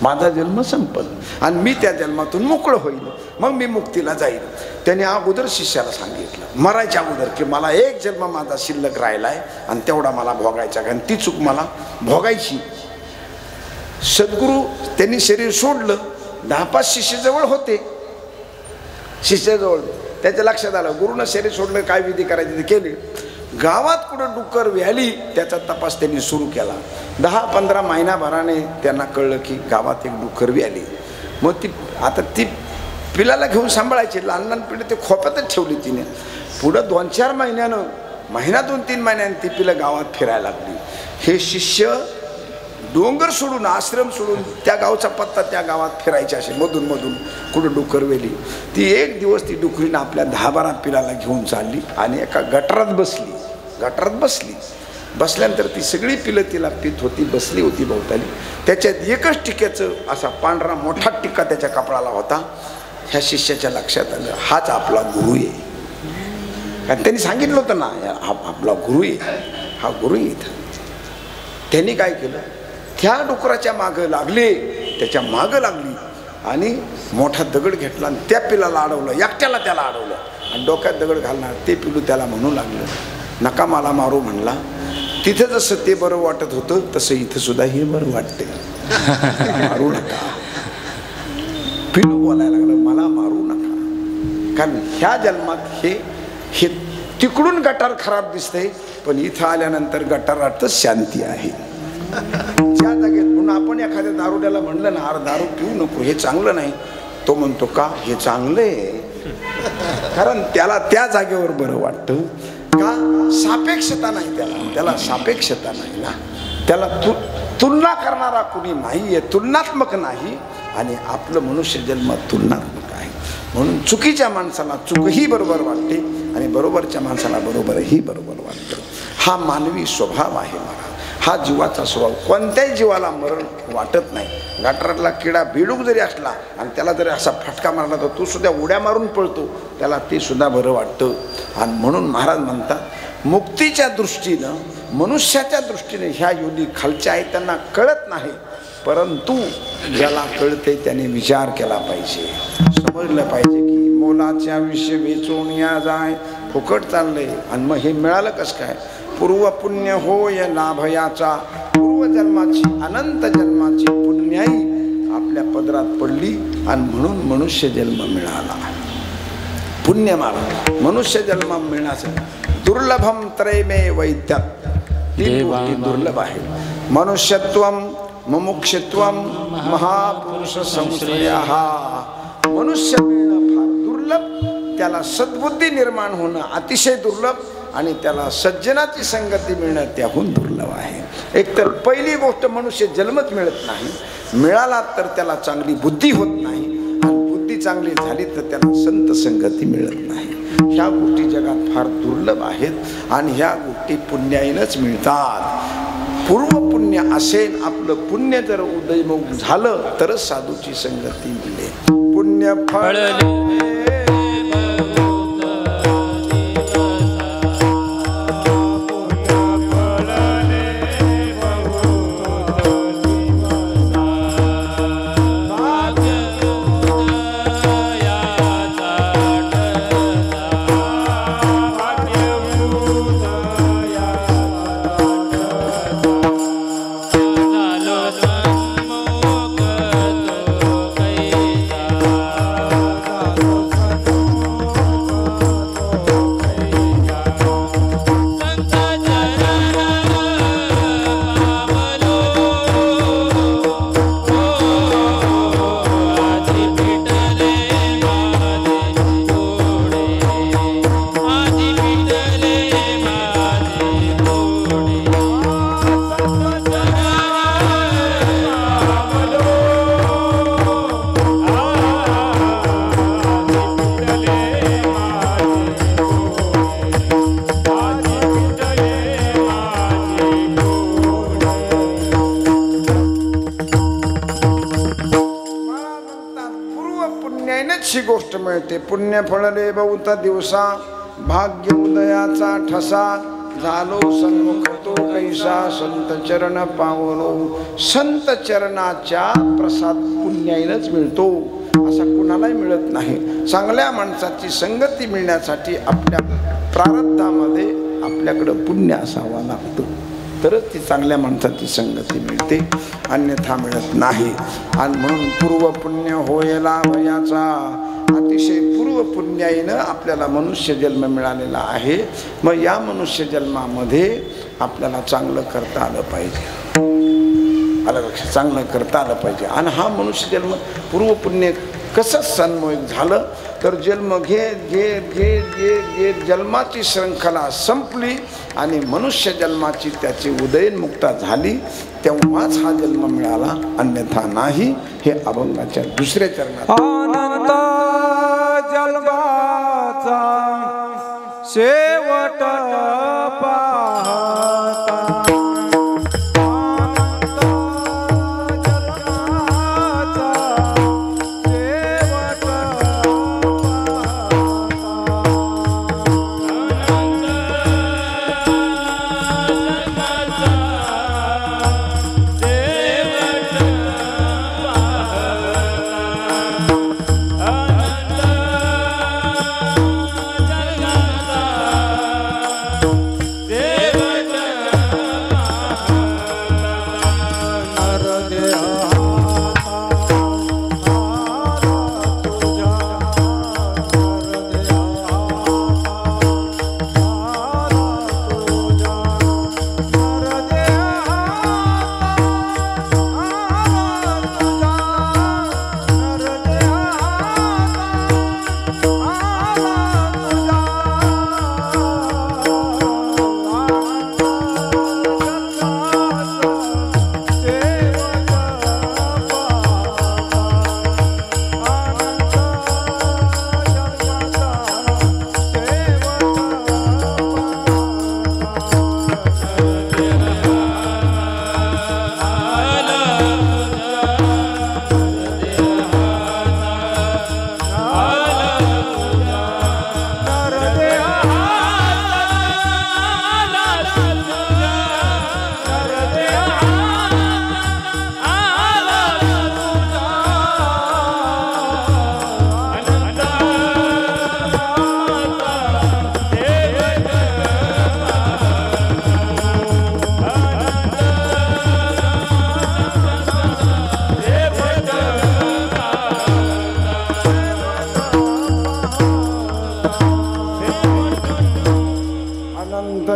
माझा जन्म संपल आणि मी त्या जन्मातून मोकळं होईल, मग मी मुक्तीला जाईल. त्याने अगोदर शिष्याला सांगितलं, मरायच्या अगोदर, की मला एक जन्म माझा शिल्लक राहिलाय आणि तेवढा मला भोगायचा, कारण ती चूक मला भोगायची. सद्गुरू त्यांनी शरीर सोडलं, 10-5 शिष्यजवळ होते, शिष्याजवळ. त्याच्या लक्षात आलं, गुरुनं शरीर सोडलं, काय विधी करायची ते केले. गावात कुठं डुक्कर व्याली त्याचा तपास त्यांनी सुरू केला. 10-15 महिन्याभराने त्यांना कळलं की गावात एक डुक्कर व्याली. मग ती पिलाला घेऊन सांभाळायची, लहान पिढी ते खोप्यातच ठेवली तिने. पुढं 2-4 महिन्यानं, महिना 2-3 महिन्यानं ती पिलं गावात फिरायला लागली. हे शिष्य डोंगर सोडून, आश्रम सोडून त्या गावचा पत्ता त्या गावात फिरायचे असे मधून कुठं डुक्कर वेली. ती एक दिवस ती डुकरीनं आपल्या 10-12 पिलाला घेऊन चालली आणि एका गटारात बसली. बसल्यानंतर ती सगळी पिलं तिला पित होती, बसली होती भोवताली. त्याच्यात एकच टिक्याचं असा पांढरा मोठा टिक्का त्याच्या कपाळाला होता. ह्या शिष्याच्या लक्षात आलं, हाच आपला गुरु आहे. कारण त्यांनी सांगितलं होतं ना, हा आपला गुरु आहे, हा गुरु आहे. त्यांनी काय केलं, त्या डुकराच्या मागं लागले, त्याच्या मागं लागली आणि मोठा दगड घेतला आणि त्या पिलाला अडवलं, एकट्याला त्याला अडवलं आणि डोक्यात दगड घालणार. ते पिलू त्याला म्हणू लागलं, नका मला मारू म्हणला. तिथं जसं ते बरं वाटत होतं तसं इथं सुद्धा हे बरं वाटते, मारू नका. पिलू बोलायला लागलं, मला मारू नका, कारण ह्या जन्मात हे तिकडून गटार खराब दिसतंय, पण इथं आल्यानंतर गटारातच शांती आहे. ज्या जागेत, म्हणून आपण एखाद्या दारुड्याला म्हणलं ना, अरे दारू पिऊ नको, हे चांगलं नाही, तो म्हणतो का हे चांगलं आहे, कारण त्याला त्या जागेवर बरं वाटतं. का? सापेक्षता नाही, त्याला सापेक्षता नाही ना, त्याला तुलना करणारा कुणी नाहीये, तुलनात्मक नाही. आणि आपलं मनुष्य जन्म तुलनात्मक आहे. म्हणून चुकीच्या माणसाला चुकही बरोबर वाटते आणि बरोबरच्या माणसाला बरोबरही बरोबर वाटतं. हा मानवी स्वभाव आहे महाराज, हा जीवाचा स्वभाव. कोणत्याही जीवाला मरण वाटत नाही. गटारातला किडा बेडूक जरी असला आणि त्याला जरी असा फटका मारला तर तो सुद्धा उड्या मारून पळतो, त्याला ते सुद्धा बरं वाटतं. आणि म्हणून महाराज म्हणतात, मुक्तीच्या दृष्टीनं, मनुष्याच्या दृष्टीने ह्या योनी खालच्या आहेत, त्यांना कळत नाही. परंतु ज्याला कळते त्याने विचार केला पाहिजे, समजलं पाहिजे की मोलाच्या विषय वेचून या जाय, फुकट चाललंय आणि मग हे मिळालं कसं काय. पूर्व पुण्य होय लाभयाचा, पूर्वजन्माची अनंत जन्माची पुण्याई आपल्या पदरात पडली आणि म्हणून मनुष्य जन्म मिळाला. पुण्यमार्ग मनुष्य जन्म मिळण्याचं दुर्लभम त्रयमे वैद्यात, ती दुर्लभ आहे. मनुष्यत्वम मुमुक्षत्वम महापुरुष संश्रया. मनुष्य मिळणं फार दुर्लभ, त्याला सद्बुद्धी निर्माण होणं अतिशय दुर्लभ आणि त्याला सज्जनाची संगती मिळणं त्याहून दुर्लभ आहे. एकतर पहिली गोष्ट मनुष्य जन्मच मिळत नाही, मिळाला तर त्याला चांगली बुद्धी होत नाही, आणि बुद्धी चांगली झाली तर त्याला संत संगती मिळत नाही. ह्या गोष्टी जगात फार दुर्लभ आहेत आणि ह्या गोष्टी पुण्याईनच मिळतात. पूर्व पुण्य असेल, आपलं पुण्य जर उदयमुख झालं तरच साधूची संगती मिळेल. पुण्य फळ गोष्ट मिळते. पुण्य फळले बहुत दिवसा, भाग्य उदयाचा ठसा, झालो सन्मुख तो कैसा, संत चरण पावलो. संत चरणाच्या प्रसाद पुण्याईनच मिळतो, असा कुणालाही मिळत नाही. चांगल्या माणसाची संगती मिळण्यासाठी आपल्या प्रारब्धामध्ये आपल्याकडं पुण्य असावा लागतो, तरच ती चांगल्या माणसाची संगती मिळते, अन्यथा मिळत नाही. आणि म्हणून पूर्व पुण्य होयला वयाचा, अतिशय पूर्व पुण्याईनं आपल्याला मनुष्य जन्म मिळालेला आहे. मग या मनुष्य जन्मामध्ये आपल्याला चांगलं करता आलं पाहिजे, आलं लक्षात, चांगलं करता आलं पाहिजे. आणि हा मनुष्य जन्म पूर्व पुण्य कसं सन्मोहित झालं तर जन्म घेत घेत घेत घेत घेत जन्माची श्रृंखला संपली आणि मनुष्य जन्माची त्याची उदयनमुक्ता झाली, तेव्हाच हा जन्म मिळाला, अन्यथा नाही. हे अभंगाच्या दुसऱ्या चरणात अनंत जन्माचा शेवट पाहता,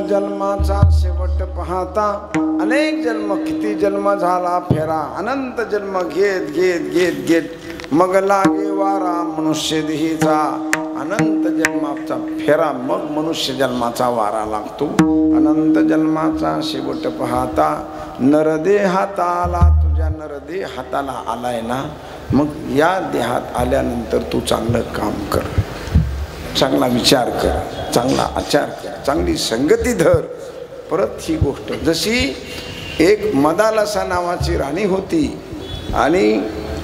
जन्माचा शेवट पाहता, अनेक जन्म किती जन्म झाला फेरा, अनंत जन्म घेत घेत घेत घेत मग लागे वारा मनुष्य देहीचा, अनंत जन्माचा फेरा, मग मनुष्य जन्माचा वारा लागतो. अनंत जन्माचा शेवट पाहता नरदेहात आला, तुझ्या नरदेह हाताला आलाय ना, मग या देहात आल्यानंतर तू चांगलं काम कर, चांगला विचार कर, चांगला आचार कर, चांगली संगती धर. परत ही गोष्ट, जशी एक मदालसा नावाची राणी होती आणि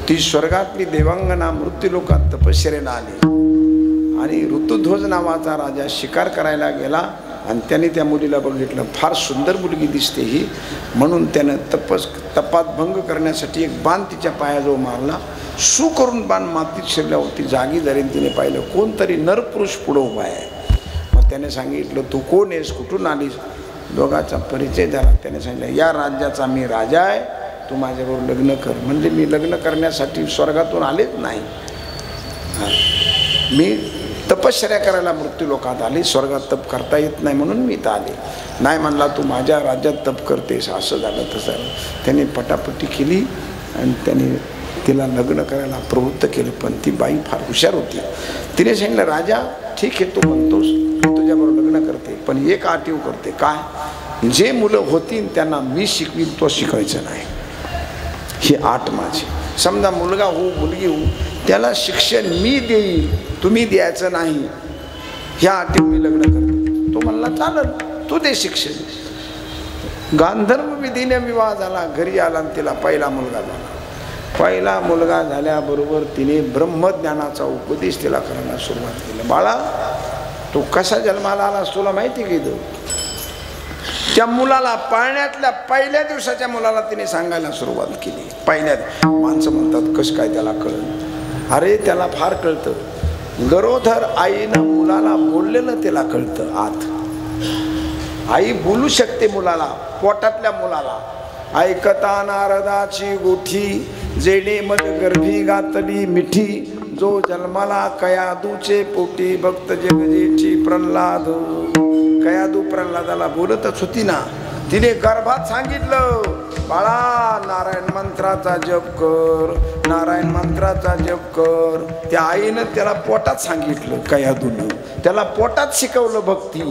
ती स्वर्गातली देवांगना मृत्यूलोकात तपश्चर्येला आली आणि ऋतुध्वज नावाचा राजा शिकार करायला गेला आणि त्याने त्या मुलीला बघितलं, फार सुंदर मुलगी दिसते ही, म्हणून त्यानं तपात भंग करण्यासाठी एक बाण तिच्या पायाजवळ मारला. सू करून बाण मातीत शिरल्यावरती जागी झाली. तिने पाहिलं कोणतरी नरपुरुष पुढं उभा आहे. मग त्याने सांगितलं, तू कोण आहेस, कुठून आलीस? दोघाचा परिचय झाला. त्याने सांगितलं, या राज्याचा मी राजा आहे, तू माझ्याबरोबर लग्न कर. म्हणजे मी लग्न करण्यासाठी स्वर्गातून आलेच नाही, मी तपश्चर्या करायला मृत्यूलोकात आली, स्वर्गात तप करता येत नाही म्हणून मी इथं आले. नाही म्हणला, तू माझ्या राज्यात तप करतेस. असं झालं तसं. त्याने पटापटी केली आणि त्याने तिला लग्न करायला प्रवृत्त केलं. पण ती बाई फार हुशार होती. तिने सांगितलं, राजा ठीक आहे, तू म्हणतोस मी तुझ्याबरोबर लग्न करते, पण एक आटीव करते. काय? जे मुलं होतील त्यांना मी शिकवीन, तो शिकवायचं नाही. ही आट माझी. समजा मुलगा हो मुलगी हो, त्याला शिक्षण मी देईल, तुम्ही द्यायचं नाही, ह्या आटीव मी लग्न करते. तो म्हणला, चालत, तू दे शिक्षण. गांधर्व विधीने विवाह झाला. घरी आला आणि तिला पहिला मुलगा झाला. पहिला मुलगा झाल्याबरोबर तिने ब्रह्मज्ञानाचा उपदेश तिला करायला सुरुवात केली. बाळा, तू कसा जन्माला आलास तुला माहिती की? त्या मुलाला पाळण्यातल्या पहिल्या दिवसाच्या मुलाला तिने सांगायला सुरुवात केली. पहिल्या माणसं म्हणतात, कसं काय त्याला कळलं? अरे त्याला फार कळतं. गरोदर आईनं मुलाला बोललेलं त्याला कळतं. आत आई बोलू शकते मुलाला, पोटातल्या मुलाला. ऐकता नारदाची गोठी, जेणे मज गर्भी घातली मिठी, जो जन्माला कयादूचे पोटी, भक्त जगजेची प्रल्हाद. कयादू प्रल्हादाला बोलतच होती ना, तिने गर्भात सांगितलं, बाळा नारायण मंत्राचा जप कर, नारायण मंत्राचा जप कर. त्या आईनं त्याला पोटात सांगितलं, कयादूनं त्याला पोटात शिकवलं भक्ती.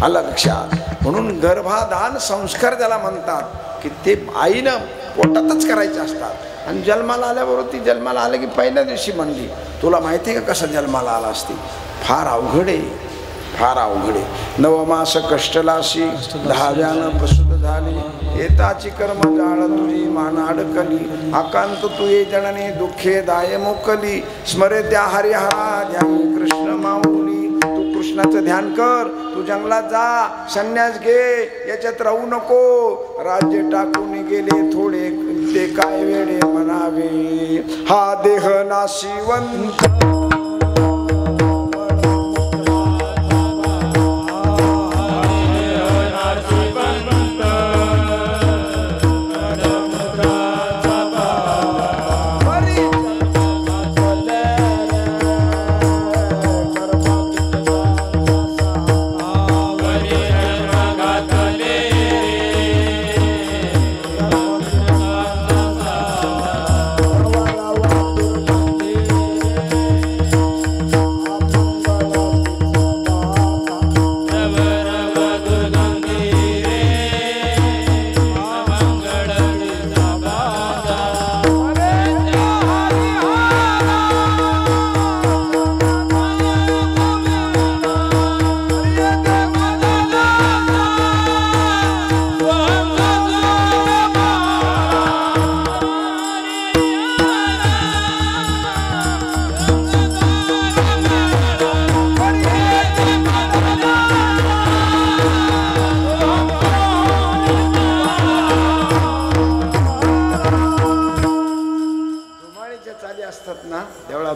आलं लक्षात? म्हणून गर्भाधान संस्कार त्याला म्हणतात की ते आईनं पोटातच करायचे असतात. आणि जन्माला आल्याबरोबर ती जन्माला आलं की पहिल्या दिवशी म्हणली, तुला माहिती आहे का कसं जन्माला आला असते? फार अवघड आहे, फार अवघड आहे. नवमास कष्टलाशी, 10व्यानं प्रसूत झाली, येताची कर्म जाळ तुझी मान अडकली, आकांत तू ये जननी दुःखे दाय मोकली, स्मरे त्या हरिहरा ध्यान कृष्ण माऊली. तू कृष्णाचं ध्यान कर, तू जंगलात जा, संन्यास घे, याच्यात राहू नको. राज्य टाकून गेले थोडे, ते काय वेळे म्हणावे, हा देह नाशिवंत.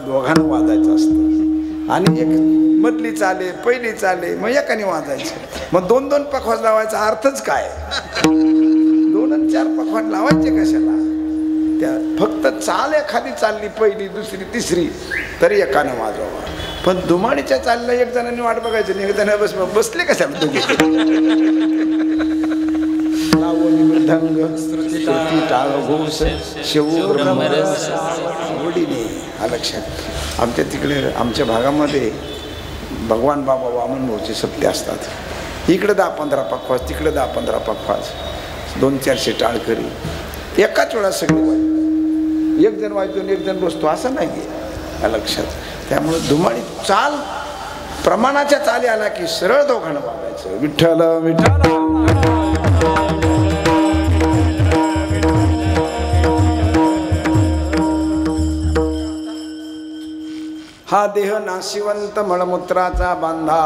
दोघांना वाजायचं असतं. आणि एक मधली चाले, पहिली चाले, मग एकाने वाजायचं. मग 2-2 पखवाज लावायचा अर्थच काय? 2 आणि 4 पखवाज लावायचे कशाला? त्या फक्त चाल एखादी चालली, पहिली दुसरी तिसरी, तरी एकानं वाजवा. पण धुमाडीच्या चालला एक जणांनी वाट बघायचं, एक जण बसले कशाला? मृदंग श्रुती टाळ घोष शिव ब्रह्मरस आवडीने. हा लक्षात. आमच्या तिकडे आमच्या भागामध्ये भगवान बाबा वामन भाऊचे सप्ते असतात. इकडे 10-15 पखवाज, तिकडे 10-15 पखवाज, 200-400 टाळकरी एकाच वेळा सगळे वाजतो. एक जण वाजतो आणि एक जण बसतो असं नाही आहे लक्षात. त्यामुळे धुमाळी चाल प्रमाणाच्या चाली आला की सरळ दोघांना वागायचं. विठ्ठल विठ्ठल. हा देह नाशिवंत मळमूत्राचा बांधा,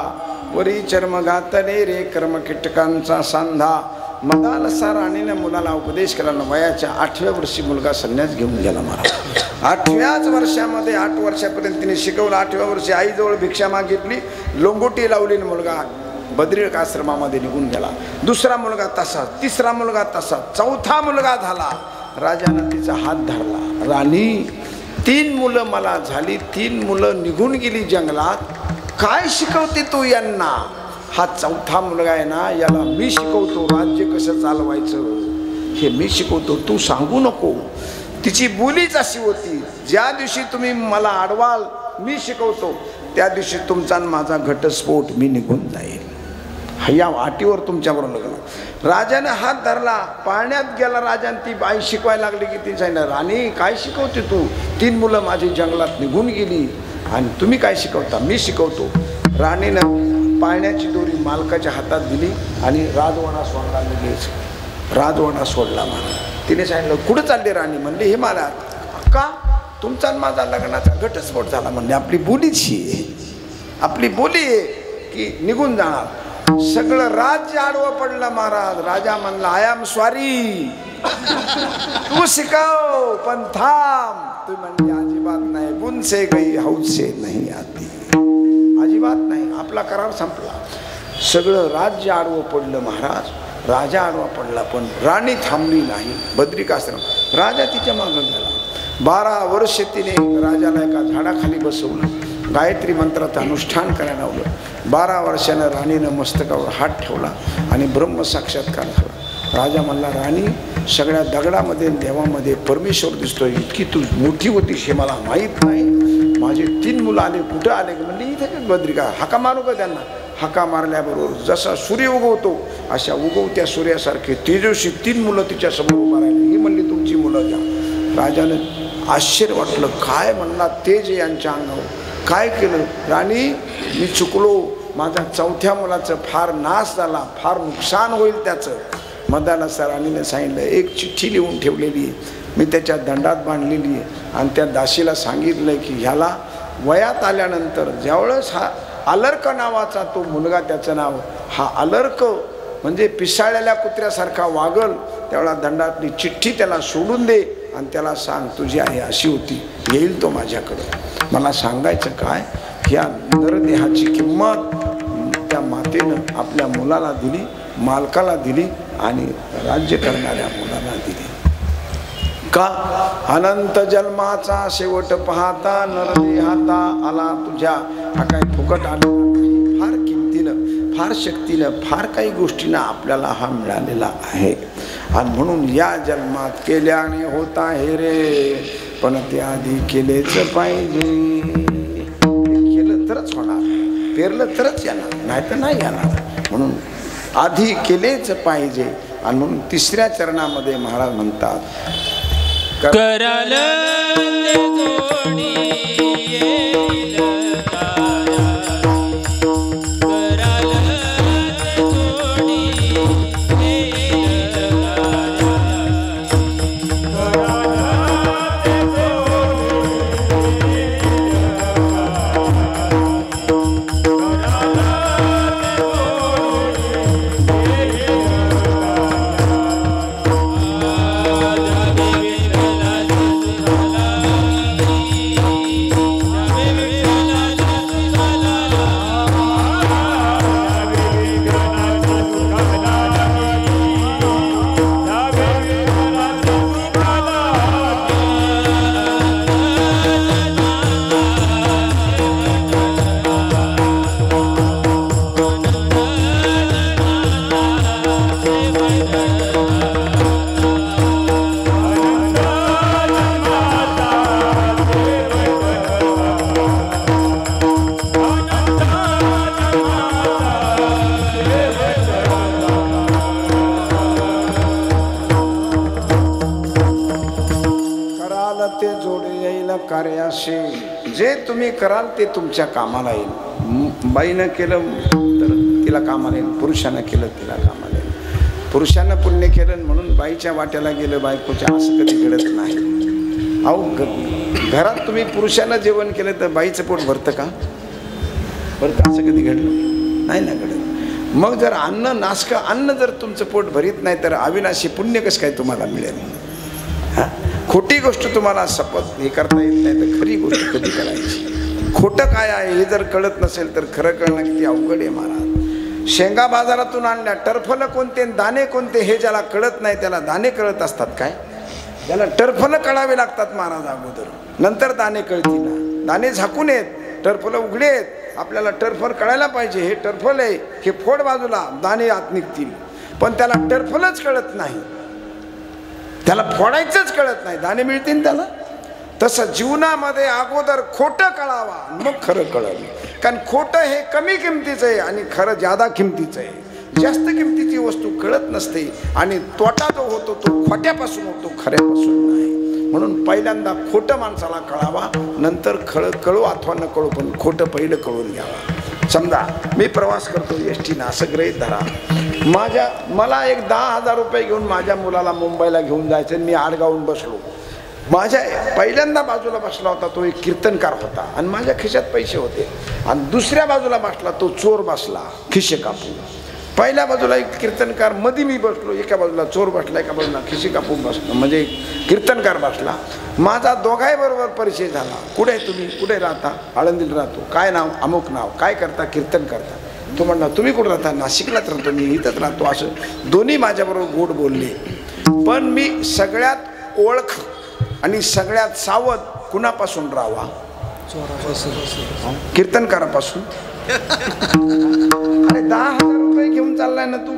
वरी चर्म घातले रे कर्म कीटकांचा सांधा. मदालसा राणीने मुलाला उपदेश केला. वयाच्या 8व्या वर्षी मुलगा संन्यास घेऊन गेला महाराज. 8व्याच वर्षामध्ये 8 वर्षापर्यंत तिने शिकवलं. 8व्या वर्षी आईजवळ भिक्षा मागितली, लोंगोटी लावली, मुलगा बद्रिक आश्रमामध्ये निघून गेला. दुसरा मुलगा तसा, तिसरा मुलगा तसा, चौथा मुलगा झाला. राजाने तिचा हात धरला. राणी 3 मुलं मला झाली, 3 मुलं निघून गेली जंगलात, काय शिकवते तू यांना? हा चौथा मुलगा आहे ना, याला मी शिकवतो राज्य कसं चालवायचं, हे मी शिकवतो, तू सांगू नको. तिची बोलीच अशी होती, ज्या दिवशी तुम्ही मला अडवाल मी शिकवतो त्या दिवशी तुमचा माझा घटस्फोट, मी निघून जाईल. या वाटीवर तुमच्यावर लग्न. राजाने हात धरला, पाळण्यात गेला राजाने. ती बाई शिकवायला लागली की ती सांगितलं, राणी काय शिकवते तू? 3 मुलं माझी जंगलात निघून गेली आणि तुम्ही काय शिकवता? मी शिकवतो. राणीनं पाळण्याची दोरी मालकाच्या हातात दिली आणि राजवाडा सोडला. लगेच राजवाडा सोडला. मला तिने सांगितलं, कुठं चालली राणी? म्हणली, हे मला का तुमचा माझा लग्नाचा घटस्फोट झाला. म्हणले, आपली बोलीची, आपली बोली आहे की निघून जाणार. सगळं राज्य आडवं पडलं महाराज. राजा म्हणला, आय एम सॉरी, तू शिकव पण थांब. तू म्हणजे अजिबात नाही, गुणसे गई हौसे नाही आती, अजिबात नाही. आपला करार संपला. सगळं राज्य आडवं पडलं महाराज. राजा आडवा पडला पण राणी थांबली नाही. बद्रिकाश्रम. राजा तिच्या मागं गेला. 12 वर्ष तिने राजाला एका झाडाखाली बसवलं, गायत्री मंत्राचं अनुष्ठान करायला लावलं. 12 वर्षानं राणीनं मस्तकावर हात ठेवला आणि ब्रह्म साक्षात्कार झाला. राजा म्हणला, राणी, सगळ्या दगडामध्ये देवामध्ये परमेश्वर दिसतोय, इतकी तू मोठी होतीस हे मला माहीत नाही. माझे 3 मुलं आले, कुठं आले? म्हणजे इथे बद्रिका. हाका मारू का त्यांना? हाका मारल्याबरोबर जसा सूर्य उगवतो अशा उगवत्या सूर्यासारखे तेजस्वी 3 मुलं तिच्यासमोर उभा राहिली. ही म्हणली, तुमची मुलं द्या. राजानं आश्चर्य वाटलं, काय म्हणला तेज यांच्या अंगावर, काय केलं? राणी, मी चुकलो, माझ्या 4थ्या मुलाचं फार नाश झाला, फार नुकसान होईल त्याचं. मदाला राणीने सांगितलं, एक चिठ्ठी लिहून ठेवलेली, मी त्याच्या दंडात बांधलेली आहे आणि त्या दासीला सांगितलं की ह्याला वयात आल्यानंतर ज्यावेळेस हा अलर्क नावाचा तो मुलगा, त्याचं नाव हा अलर्क म्हणजे पिसाळलेल्या कुत्र्यासारखा वागल, त्यावेळेला दंडातली चिठ्ठी त्याला सोडून दे आणि त्याला सांग, तुझी आई अशी होती, येईल तो माझ्याकडं. मला सांगायचं काय, ह्या नरदेहाची किंमत त्या मातेनं आपल्या मुलाला दिली, मालकाला दिली आणि राज्य करणाऱ्या मुलाला दिली. का? अनंत जन्माचा शेवट पाहता नरदेहाता आला तुझ्या. हा काय फुकट आला? फार किमतीनं, फार शक्तीनं, फार काही गोष्टीनं आपल्याला हा मिळालेला आहे. आणि म्हणून या जन्मात केल्याने होता हे रे, पण त्याआधी केलेच पाहिजे. केलं तरच होणार, पेरलं तरच येणार, नाही तर नाही येणार. म्हणून आधी केलेच पाहिजे. आणि म्हणून 3ऱ्या चरणामध्ये महाराज म्हणतात, कराल ते जोडी येईल काया, कराल ते जोडी येईल काया, कराल ते जोडी येईल काया. ते जोडे येईल कार्याशी, जे तुम्ही कराल ते तुमच्या कामाला येईल. बाईनं केलं तर तिला कामाला येईल, पुरुषानं केलं तिला कामाला येईल. पुरुषानं पुण्य केलं म्हणून बाईच्या वाट्याला गेलं बायकोच्या, असं कधी घडत नाही. अहो घरात तुम्ही पुरुषानं जेवण केलं तर बाईचं पोट भरतं का? भरतं? असं कधी घडलं नाही ना घडत. मग जर अन्न नासकं अन्न जर तुमचं पोट भरीत नाही तर अविनाशी पुण्य कसं काय तुम्हाला मिळेल? हां, खोटी गोष्ट तुम्हाला शपथ हे करता येत नाही तर खरी गोष्ट कधी करायची? खोटं काय आहे हे जर कळत नसेल तर खरं कळणं किती अवघड आहे महाराज. शेंगा बाजारातून आणल्या, टरफलं कोणते दाणे कोणते हे ज्याला कळत नाही त्याला दाणे कळत असतात काय? त्याला टरफलं कळावे लागतात महाराज अगोदर, नंतर दाणे कळतील ना. दाणे झाकून येत, टरफलं उघडे आहेत. आपल्याला टरफल कळायला पाहिजे हे टरफल आहे, हे फोड बाजूला, दाणे आत निघतील. पण त्याला टरफलच कळत नाही, त्याला फोडायचंच कळत नाही, दाणे मिळतील त्याला. तसं जीवनामध्ये अगोदर खोटं कळावा मग खरं कळलं. कारण खोटं हे कमी किमतीचं आहे आणि खरं जादा किमतीचं आहे. जास्त किमतीची वस्तू कळत नसते आणि तोटा जो होतो तो खोट्यापासून होतो, खऱ्यापासून नाही. म्हणून पहिल्यांदा खोटं माणसाला कळावा, नंतर कळू अथवा न कळू पण खोटं पहिलं कळून घ्यावा. समजा मी प्रवास करतो एसटीनं, असं गृहीत धरा. मला एक 10,000 रुपये घेऊन माझ्या मुलाला मुंबईला घेऊन जायचं. मी आडगावून बसलो, माझ्या पहिल्यांदा बाजूला बसला होता तो एक कीर्तनकार होता आणि माझ्या खिशात पैसे होते. आणि दुसऱ्या बाजूला बसला तो चोर बसला खिशे कापून. पहिल्या बाजूला एक कीर्तनकार, मध्ये मी बसलो, एका बाजूला चोर बसला, एका बाजूला खिशी कापून बसलो, म्हणजे कीर्तनकार बसला. माझा दोघाही बरोबर परिचय झाला. कुठे तुम्ही, कुठे राहता? आळंदीला राहतो. काय नाव? अमुक नाव. काय करता? कीर्तन करता. तो म्हणला तुम्ही कुठं राहता? नाशिकलाच राहतो. मी इथंच राहतो. असं दोन्ही माझ्याबरोबर गोड बोलले. पण मी सगळ्यात ओळख आणि सगळ्यात सावध कुणापासून राहावा? कीर्तनकारापासून. अरे 10,000 रुपये घेऊन चाललाय ना तू.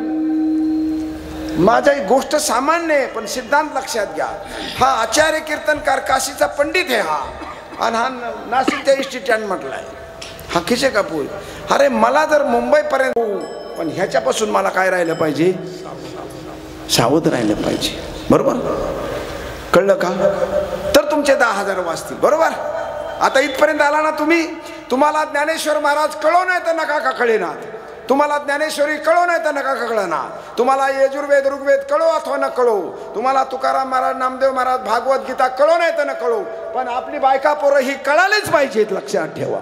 माझा एक गोष्ट सामान्य आहे पण सिद्धांत लक्षात घ्या. हा आचार्य कीर्तनकार काशीचा पंडित आहे हा, आणि हा नाशिकच्या इस्टेट्यान म्हटलाय. हा खिशे कापूर. अरे मला जर मुंबईपर्यंत, पण ह्याच्यापासून मला काय राहिलं पाहिजे? सावध राहिलं पाहिजे. बरोबर? कळलं का? तर तुमचे 10,000 वाचतील. बरोबर? आता इथपर्यंत आला ना तुम्ही. तुम्हाला ज्ञानेश्वर महाराज कळो नाही तर नका का कळेना. तुम्हाला ज्ञानेश्वरी कळो नाही तर नका का कळना. तुम्हाला यजुर्वेद ऋग्वेद कळो अथवा न कळो. तुम्हाला तुकाराम महाराज, नामदेव महाराज, भागवत गीता कळो नाही तर न कळो. पण आपली बायका पोरं ही कळालीच पाहिजेत. लक्षात ठेवा.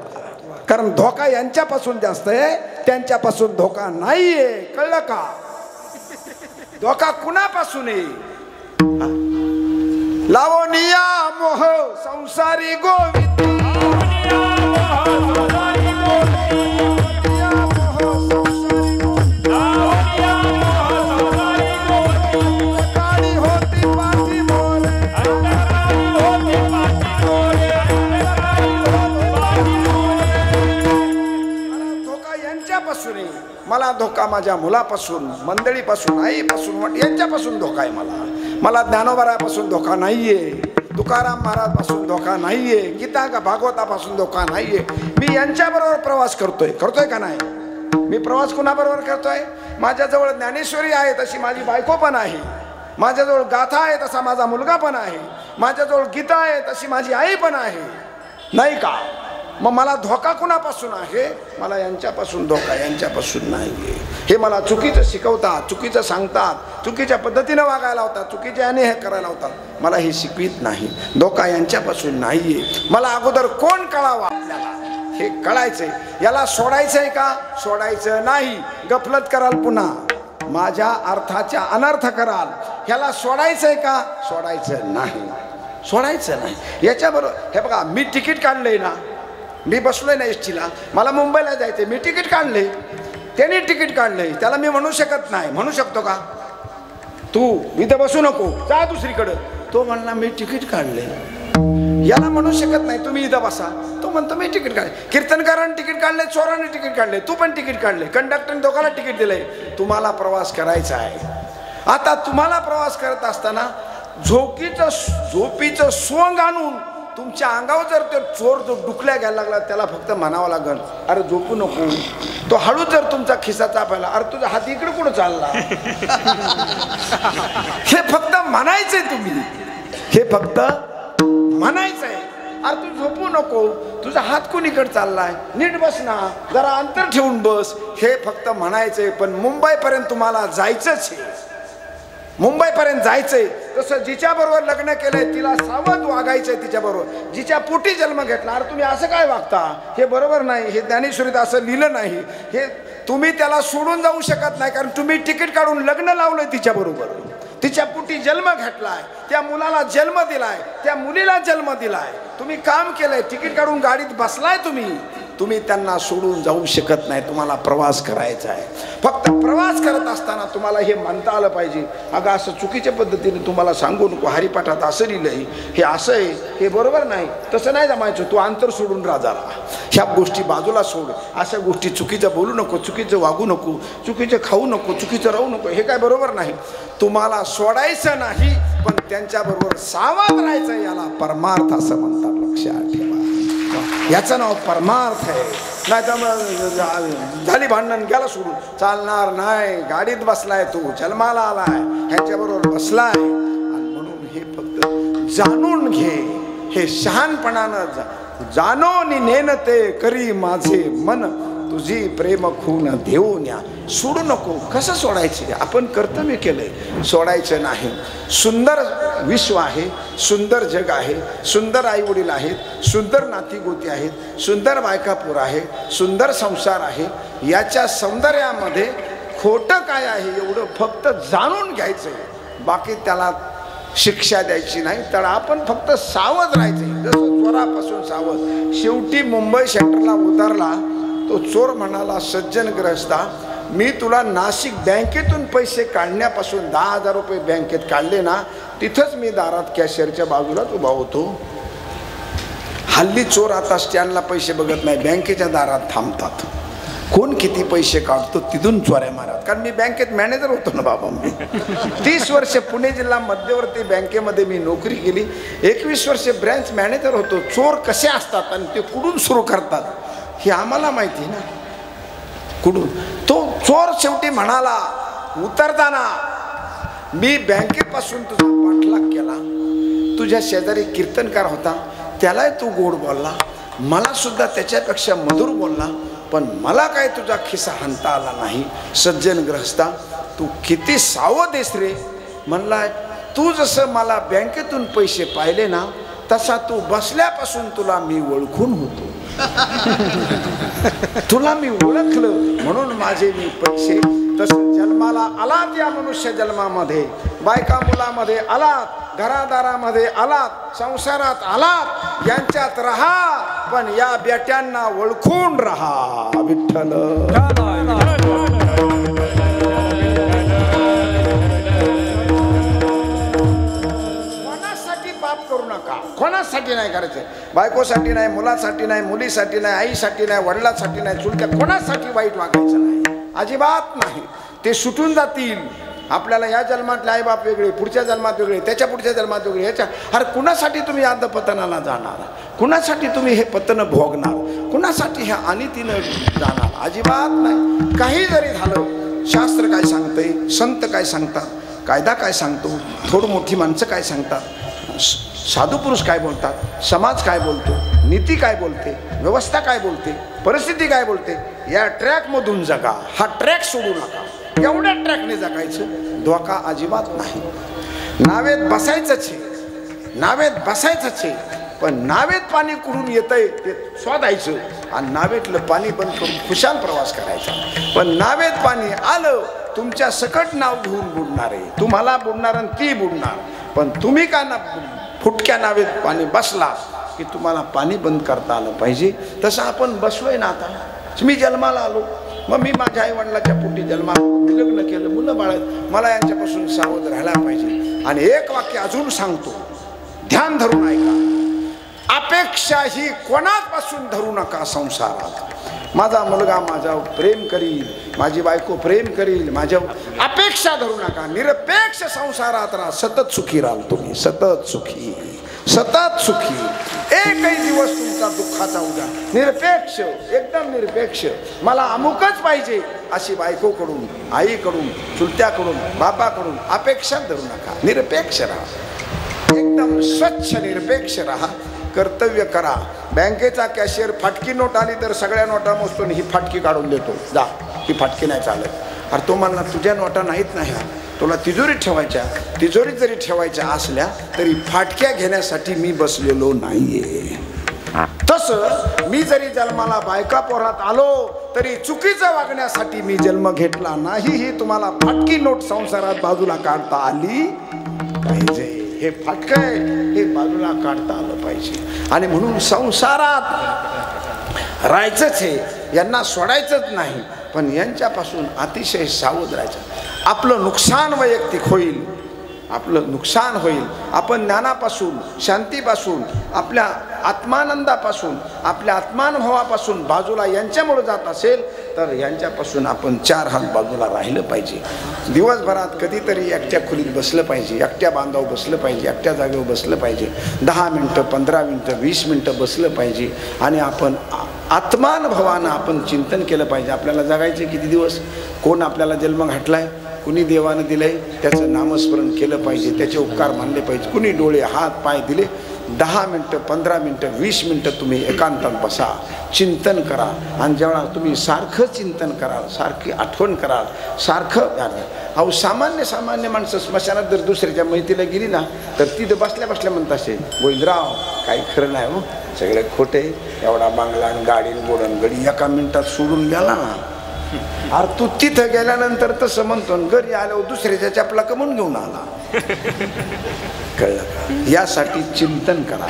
कारण धोका यांच्यापासून जास्त आहे, त्यांच्यापासून धोका नाहीये. कळलं का? धोका कुणापासून आहे? लावणिया मोह संसारी गोविंद. मला धोका माझ्या मुलापासून, मंडळीपासून, आईपासून, यांच्यापासून धोका आहे. मला ज्ञानोबारापासून धोका नाहीये. तुकाराम महाराज पासून धोका नाहीये. गीता का भागवतापासून धोका नाहीये. मी यांच्याबरोबर प्रवास करतोय का नाही? मी प्रवास कुणाबरोबर करतोय? माझ्याजवळ ज्ञानेश्वरी आहे तशी माझी बायको पण आहे. माझ्याजवळ गाथा आहे तसा माझा मुलगा पण आहे. माझ्याजवळ गीता आहे तशी माझी आई पण आहे. नाही का? मग मला धोका कुणापासून आहे? मला यांच्यापासून धोका, यांच्यापासून नाहीये. हे मला चुकीचं शिकवतात, चुकीचं सांगतात, चुकीच्या पद्धतीनं वागायला होतात, चुकीचे आणि हे करायला होतात. मला हे शिकवित नाही. धोका यांच्यापासून नाहीये. मला अगोदर कोण कळावा आपल्याला हे कळायचंय. याला सोडायचंय का? सोडायचं नाही. गफलत कराल, पुन्हा माझ्या अर्थाच्या अनर्थ कराल. ह्याला सोडायचंय का? सोडायचं नाही. सोडायचं नाही. याच्याबरोबर हे बघा, मी तिकीट काढलंय ना, मी बसलोय ना एसटीला, मला मुंबईला जायचंय, मी तिकीट काढले, त्याने तिकीट काढलंय, त्याला मी म्हणू शकत नाही. म्हणू शकतो का? तू इथं बसू नको, जा दुसरीकडं. तो म्हणला मी तिकीट काढले. याला म्हणू शकत नाही तुम्ही इथं बसा. तो म्हणतो मी तिकीट काढले. कीर्तनकाराने तिकीट काढले, चोराने तिकीट काढले, तू पण तिकीट काढले, कंडक्टरने दोघांना तिकीट दिलंय. तुम्हाला प्रवास करायचा आहे. आता तुम्हाला प्रवास करत असताना झोपीचं सोंग आणून तुमच्या अंगावर जर ते चोर जो डुकल्या घ्यायला लागला, त्याला फक्त म्हणावं लागल, अरे झोपू नको. तो हळूच जर तुमचा खिसा चापायला, अरे तुझा हात इकडे कुठं चालला, हे फक्त म्हणायचंय तुम्ही. हे फक्त म्हणायचंय, अरे तू झोपू नको, तुझा हात कोणीकडे चाललाय, नीट बस ना, जरा अंतर ठेवून बस, हे फक्त म्हणायचंय. पण मुंबईपर्यंत तुम्हाला जायचंच आहे, मुंबईपर्यंत जायचंय. तसं जिच्या बरोबर लग्न केलंय तिला सावध वागायचंय तिच्या बरोबर, जिच्या पोटी जन्म घेतला. अरे तुम्ही असं काय वागता, हे बरोबर नाही, हे ज्ञानेश्वरीत असं लिहिलं नाही. हे तुम्ही त्याला सोडून जाऊ शकत नाही, कारण तुम्ही तिकीट काढून लग्न लावलंय तिच्या बरोबर, तिच्या पोटी जन्म घातलाय, त्या मुलाला जन्म दिलाय, त्या मुलीला जन्म दिलाय, तुम्ही काम केलंय, तिकीट काढून गाडीत बसलाय तुम्ही त्यांना सोडून जाऊ शकत नाही. तुम्हाला प्रवास करायचा आहे. फक्त प्रवास करत असताना तुम्हाला हे म्हणता आलं पाहिजे, अगं असं चुकीच्या पद्धतीने तुम्हाला सांगू नको, हरिपाठात असं लिहिलंय, हे असं आहे, हे बरोबर नाही, तसं नाही जमायचं, तू अंतर सोडून राजा राहा, ह्या गोष्टी बाजूला सोड, अशा गोष्टी चुकीचं बोलू नको, चुकीचं वागू नको, चुकीचं खाऊ नको, चुकीचं राहू नको, हे काय बरोबर नाही. तुम्हाला सोडायचं नाही, पण त्यांच्याबरोबर सावध राहायचं, याला परमार्थ असं म्हणतात. लक्षात ठेवा, याचं नाव परमार्थ आहे. नाही तर झाली भांडण, गेला सोडून, चालणार नाही. गाडीत बसलाय, तू जन्माला आलाय, ह्याच्याबरोबर बसलाय. आणि म्हणून हे फक्त जाणून घे, हे शहाणपणानं जाणून नेनते करी माझे मन, तुझी प्रेम खून देऊन या. सोडू नको. कसं सोडायचे, आपण कर्तव्य केलंय, सोडायचं नाही. सुंदर विश्व आहे, सुंदर जग आहे, सुंदर आईवडील आहेत, सुंदर नाती गोती आहेत, सुंदर बायकापूर आहे, सुंदर संसार आहे. याच्या सौंदर्यामध्ये खोटं काय आहे एवढं फक्त जाणून घ्यायचंय, बाकी त्याला शिक्षा द्यायची नाही. तर आपण फक्त सावध राहायचंय, जसं चोरापासून सावध. शेवटी मुंबई सेंटरला उतरला तो चोर म्हणाला, सज्जन ग्रस्ता, मी तुला नाशिक बँकेतून पैसे काढण्यापासून 10,000 रुपये बँकेत काढले ना, तिथंच मी दारात कॅशियरच्या बाजूलाच उभा होतो. हल्ली चोर आता स्टँडला पैसे बघत नाही, बँकेच्या दारात थांबतात. कोण किती पैसे काढतो तिथून चोऱ्या मारत. कारण मी बँकेत मॅनेजर होतो ना बाबा, मी 30 वर्ष पुणे जिल्हा मध्यवर्ती बँकेमध्ये मी नोकरी केली, 21 वर्ष ब्रँच मॅनेजर होतो. चोर कसे असतात आणि ते कुठून सुरू करतात हे आम्हाला माहिती ना, कुठून. तो चोर शेवटी म्हणाला उतरताना, मी बँकेपासून तुझा पाठलाग केला, तुझ्या शेजारी कीर्तनकार होता, त्यालाही तू गोड बोलला, मला सुद्धा त्याच्यापेक्षा मधुर बोलला, पण मला काय तुझा खिसा हाणता आला नाही. सज्जन ग्रहस्था, तू किती सावध आहेस रे. म्हणला, तू जसं मला बँकेतून पैसे पाहिले ना, तसा तू बसल्यापासून तुला मी ओळखून होतो, तुला मी ओळखलं म्हणून माझे मी पैसे. तसं जन्माला आलात या मनुष्य जन्मामध्ये, बायका मुलामध्ये आलात, घरादारामध्ये आलात, संसारात आलात, यांच्यात राहा, पण या बेट्यांना ओळखून राहा. विठ्ठल करू नका, कोणासाठी नाही करायचं. बायकोसाठी नाही, मुलासाठी नाही, मुलीसाठी नाही, आईसाठी नाही, वडिलांसाठी नाही, चुलत्या कोणासाठी वाईट वागायचं नाही, अजिबात नाही. ते सुटून जातील. आपल्याला या जन्मातले आईबाप वेगळे, पुढच्या जन्मात वेगळे, त्याच्या पुढच्या जन्मात वेगळे. ह्याच्या अरे कुणासाठी तुम्ही अधपतनाला जाणार, कुणासाठी तुम्ही हे पतन भोगणार, कुणासाठी ह्या अनितीनं जाणार, अजिबात नाही. काही जरी झालं, शास्त्र काय सांगतंय, संत काय सांगतात, कायदा काय सांगतो, थोड मोठी माणसं काय सांगतात, साधू पुरुष काय बोलतात, समाज काय बोलतो, नीती काय बोलते, व्यवस्था काय बोलते, परिस्थिती काय बोलते, या ट्रॅकमधून जगा. हा ट्रॅक सोडू नका, एवढ्या ट्रॅकने जगायचं, धोका अजिबात नाही. नावेत बसायचंच आहे, नावेत बसायचंच आहे, पण नावेत पाणी कुठून येतंय ते शोधायचं आणि नावेतलं पाणी बंद करून खुशाल प्रवास करायचा. पण नावेत पाणी आलं, तुमच्या सकट नाव घेऊन बुडणार आहे, तुम्हाला बुडणार आणि ती बुडणार. पण तुम्ही का ना फुटक्या नावेत पाणी बसला की तुम्हाला पाणी बंद करता आलं पाहिजे. तसं आपण बसलोय ना. आता मी जन्माला आलो, मग मी माझ्या आई वडिलाच्या पोटी जन्माला, मी लग्न केलं, मुलं बाळ, मला यांच्यापासून सावध राहायला पाहिजे. आणि एक वाक्य अजून सांगतो, ध्यान धरून ऐका, अपेक्षा ही कोणापासून धरू नका संसारात. माझा मुलगा माझ्यावर प्रेम करील, माझी बायको प्रेम करील, माझ्यावर अपेक्षा धरू नका. निरपेक्ष संसारात राहा, सतत सुखी राहाल तुम्ही, सतत सुखी, सतत सुखी. एकही दिवस तुमचा दुःखाचा उद्या निरपेक्ष, एकदम निरपेक्ष, मला अमुकच पाहिजे अशी बायकोकडून, आईकडून, चुलत्याकडून, बापाकडून अपेक्षा धरू नका, निरपेक्ष राहा. एकदम स्वच्छ निरपेक्ष राहा, कर्तव्य करा. बँकेचा कॅशियर फाटकी नोट आली तर सगळ्या नोटा मोजतो, ही फाटकी काढून देतो, जा, ही फाटकी नाही चालत. अरे तो म्हणला तुझ्या नोटा नाहीत ना ह्या, तुला तिजोरीत ठेवायच्या. तिजोरीत जरी ठेवायच्या असल्या तरी फाटक्या घेण्यासाठी मी बसलेलो नाहीये. तसं मी जरी जन्माला बायका पोरात आलो तरी चुकीचं वागण्यासाठी मी जन्म घेतला नाही. ही तुम्हाला फाटकी नोट संसारात बाजूला काढता आली पाहिजे. हे फाटक आहे, हे बाजूला काढता आलं पाहिजे. आणि म्हणून संसारात राहायचंच आहे, यांना सोडायचंच नाही, पण यांच्यापासून अतिशय सावध राहायचं. आपलं नुकसान वैयक्तिक होईल, आपलं नुकसान होईल. आपण ज्ञानापासून, शांतीपासून, आपल्या आत्मानंदापासून, आपल्या आत्मानुभवापासून बाजूला यांच्यामुळे जात असेल तर यांच्यापासून आपण 4 हात बाजूला राहिलं पाहिजे. दिवसभरात कधीतरी एकट्या खोलीत बसलं पाहिजे, एकट्या बांधावर बसलं पाहिजे, एकट्या जागेवर बसलं पाहिजे. 10 मिनटं, 15 मिनटं, 20 मिनटं बसलं पाहिजे. आणि आपण आत्मानुभवानं आपण चिंतन केलं पाहिजे. आपल्याला जगायचे किती दिवस, कोण आपल्याला जन्म घातलाय, कुणी देवानं दिलंय, त्याचं नामस्मरण केलं पाहिजे, त्याचे उपकार मानले पाहिजे. कुणी डोळे, हात, पाय दिले. 10 मिनटं, 15 मिनटं, 20 मिनटं तुम्ही एकांतात बसा, चिंतन करा. आणि जेव्हा तुम्ही सारखं चिंतन कराल, सारखी आठवण कराल, सारखं अहो सामान्य माणसं स्मशानात जर दुसऱ्याच्या मैतीला गेली ना तर तिथं बसल्या बसल्या म्हणत असे, गोविंदराव काही खरं नाही हो, सगळे खोटे, एवढा बांगला आणि गाडी गोडन गडी एका मिनिटात सोडून गेला ना. अरे तू तिथं गेल्यानंतर तसं म्हणतो, घरी आल्यावर दुसऱ्याच्या चपला कमवून घेऊन आला. कळलं? यासाठी चिंतन करा,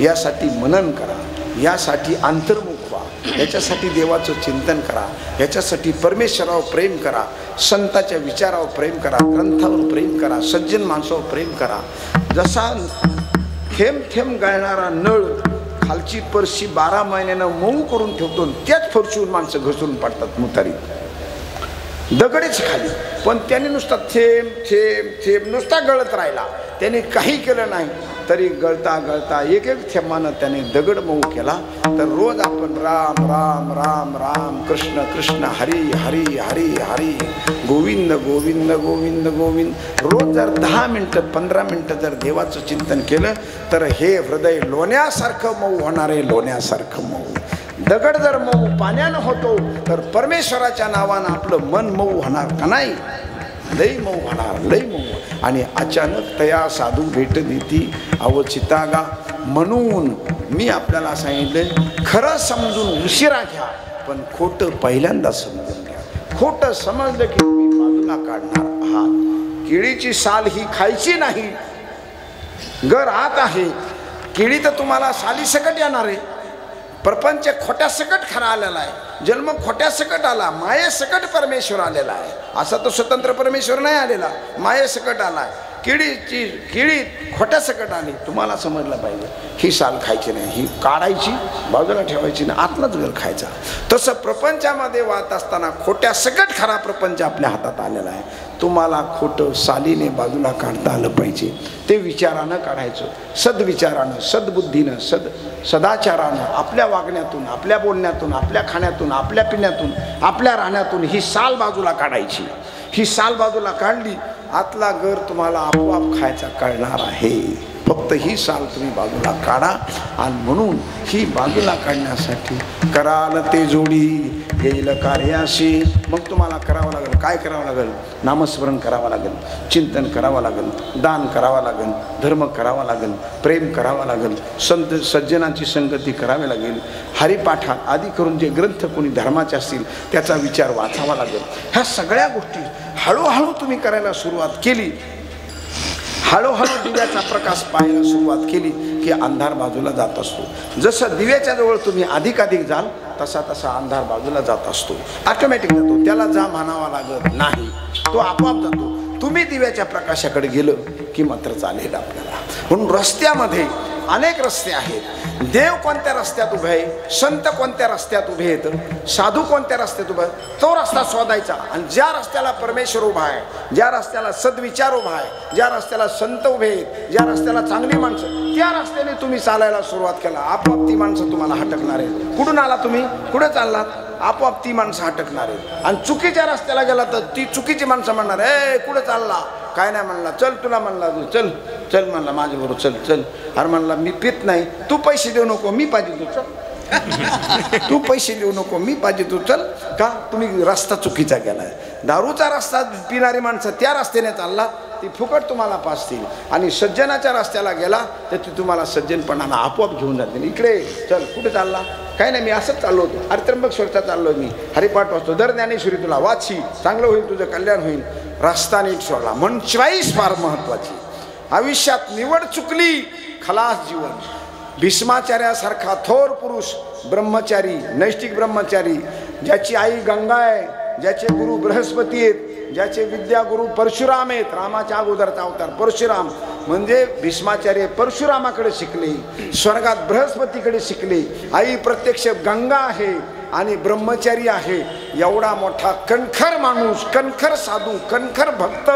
यासाठी मनन करा, यासाठी अंतर्मुख व्हा, याच्यासाठी देवाचं चिंतन करा, याच्यासाठी परमेश्वरावर प्रेम करा, संताच्या विचारावर प्रेम करा, ग्रंथावर प्रेम करा, सज्जन माणसावर प्रेम करा. जसा थेंब थेंब गळणारा नळ खालची परशी 12 महिन्यानं मऊ करून ठेवतो, त्याच फरशीवर माणसं घसरून पडतात मुतारीत, दगडीच खाली. पण त्याने नुसता थेंब थेंब थेंब नुसता गळत राहिला, त्याने काही केलं नाही तरी गळता गळता एक एक थेंबानं त्याने दगड मऊ केला. तर रोज आपण राम राम राम राम, कृष्ण कृष्ण, हरी हरी हरी हरी, गोविंद गोविंद गोविंद गोविंद, रोज जर 10 मिनटं 15 मिनटं जर देवाचं चिंतन केलं तर हे हृदय लोण्यासारखं मऊ होणार आहे, लोण्यासारखं मऊ. दगड जर मऊ पाण्यानं होतो तर परमेश्वराच्या नावानं आपलं मन मऊ होणार का नाही? लई मऊ होणार, लई मऊ. आणि अचानक तया साधू भेट देती अवचितागा. म्हणून मी आपल्याला सांगितलं, खरं समजून उशिरा घ्या, पण खोटं पहिल्यांदा समजून घ्या. खोटं समजलं की तुम्ही बाजूला काढणार आहात. केळीची साल ही खायची नाही, गर आत आहे. केळी तर तुम्हाला सालीसकट येणार आहे. प्रपंच खोट्या सकट खरा आलेला आहे, जन्म खोट्या सकट आला, माये सकट परमेश्वर आलेला आहे. असा तो स्वतंत्र परमेश्वर नाही आलेला, माये सकट आला. केळी खोट्या सकट आली. तुम्हाला समजलं पाहिजे ही साल खायची नाही, ही काढायची, बाजूला ठेवायची ना, आतलाच घर खायचा. तसं प्रपंचामध्ये वाहत असताना खोट्या सकट खरा प्रपंच आपल्या हातात आलेला आहे. तुम्हाला खोटं सालीने बाजूला काढता आलं पाहिजे. ते विचारानं काढायचं, सद्विचारानं, सद्बुद्धीनं, सदाचारानं, आपल्या वागण्यातून, आपल्या बोलण्यातून, आपल्या खाण्यातून, आपल्या पिण्यातून, आपल्या राहण्यातून ही साल बाजूला काढायची. ही साल बाजूला काढली, आतला घर तुम्हाला आपोआप खायचा कळणार आहे. फक्त ही साल तुम्ही बाजूला काढा. आणि म्हणून ही बाजूला काढण्यासाठी कराल ते जोडी येईल कार्याशी. मग तुम्हाला करावं लागेल, काय करावं लागेल? नामस्मरण करावं लागेल, चिंतन करावं लागेल, दान करावं लागेल, धर्म करावा लागेल, प्रेम करावं लागेल, संत सज्जनाची संगती करावी लागेल. हरिपाठात आदी करून जे ग्रंथ कोणी धर्माचे असतील त्याचा विचार वाचावा लागेल. ह्या सगळ्या गोष्टी हळूहळू तुम्ही करायला सुरुवात केली, हळूहळू दिव्याचा प्रकाश पाहायला सुरुवात केली की अंधार बाजूला जात असतो. जसं दिव्याच्या जवळ तुम्ही अधिकाधिक जाल तसा तसा अंधार बाजूला जात असतो, ऑटोमॅटिक जातो. त्याला जा म्हणावा लागत नाही, तो आपोआप जातो. तुम्ही दिव्याच्या प्रकाशाकडे गेलं की मात्र चालेल आपल्याला. म्हणून रस्त्यामध्ये अनेक रस्ते आहेत. देव कोणत्या रस्त्यात उभे आहे, संत कोणत्या रस्त्यात उभे आहेत, साधू कोणत्या रस्त्यात उभा आहे, तो रस्ता शोधायचा. आणि ज्या रस्त्याला परमेश्वर उभा आहे, ज्या रस्त्याला सद्विचार उभा आहे, ज्या रस्त्याला संत उभे आहेत, ज्या रस्त्याला चांगली माणसं, त्या रस्त्याने तुम्ही चालायला सुरुवात केला, आपोआप ती माणसं तुम्हाला हटकणार आहेत. कुठून आला तुम्ही, कुठे चाललात, आपोआप ती माणसं हटकणार आहेत. आणि चुकीच्या रस्त्याला गेला तर ती चुकीची माणसं म्हणणार, ए कुठे चालला, काय नाही म्हणला, चल तुला म्हणला, चल चल म्हणला माझ्याबरोबर चल चल. अरे म्हणला मी पित नाही. तू पैसे देऊ नको मी पाहिजे तू चल. तू पैसे देऊ नको मी पाहिजे तू चल. का तुम्ही रस्ता चुकीचा केलाय. दारूचा रस्ता पिणारी माणसं त्या रस्त्याने चालला ती फुकट तुम्हाला पासतील. आणि सज्जनाच्या रस्त्याला गेला तर ती तुम्हाला सज्जनपणाला आपोआप घेऊन जाते. इकडे चल. कुठे चालला. काही नाही मी असंच चाललो होतो. अरे त्र्यंबकेश्वरचा चाललो मी. हरिपाठ वाचतो. दर ज्ञानेश्वरी तुला वाची चांगलं होईल तुझं कल्याण होईल. रस्ता नीट सोडला. मन चॉईस फार महत्वाची. आयुष्यात निवड चुकली खलास जीवन. भीष्माचार्यासारखा थोर पुरुष ब्रह्मचारी नैष्टिक ब्रह्मचारी ज्याची आई गंगा आहे, ज्याचे गुरु बृहस्पती आहेत, ज्याचे विद्यागुरु परशुराम आहेत. रामाच्या अगोदरचा अवतार परशुराम म्हणजे भीष्माचार्य परशुरामाकडे शिकले. स्वर्गात बृहस्पतीकडे शिकले. आई प्रत्यक्ष गंगा आहे आणि ब्रह्मचारी आहे. एवढा मोठा कणखर माणूस, कणखर साधू, कणखर भक्त,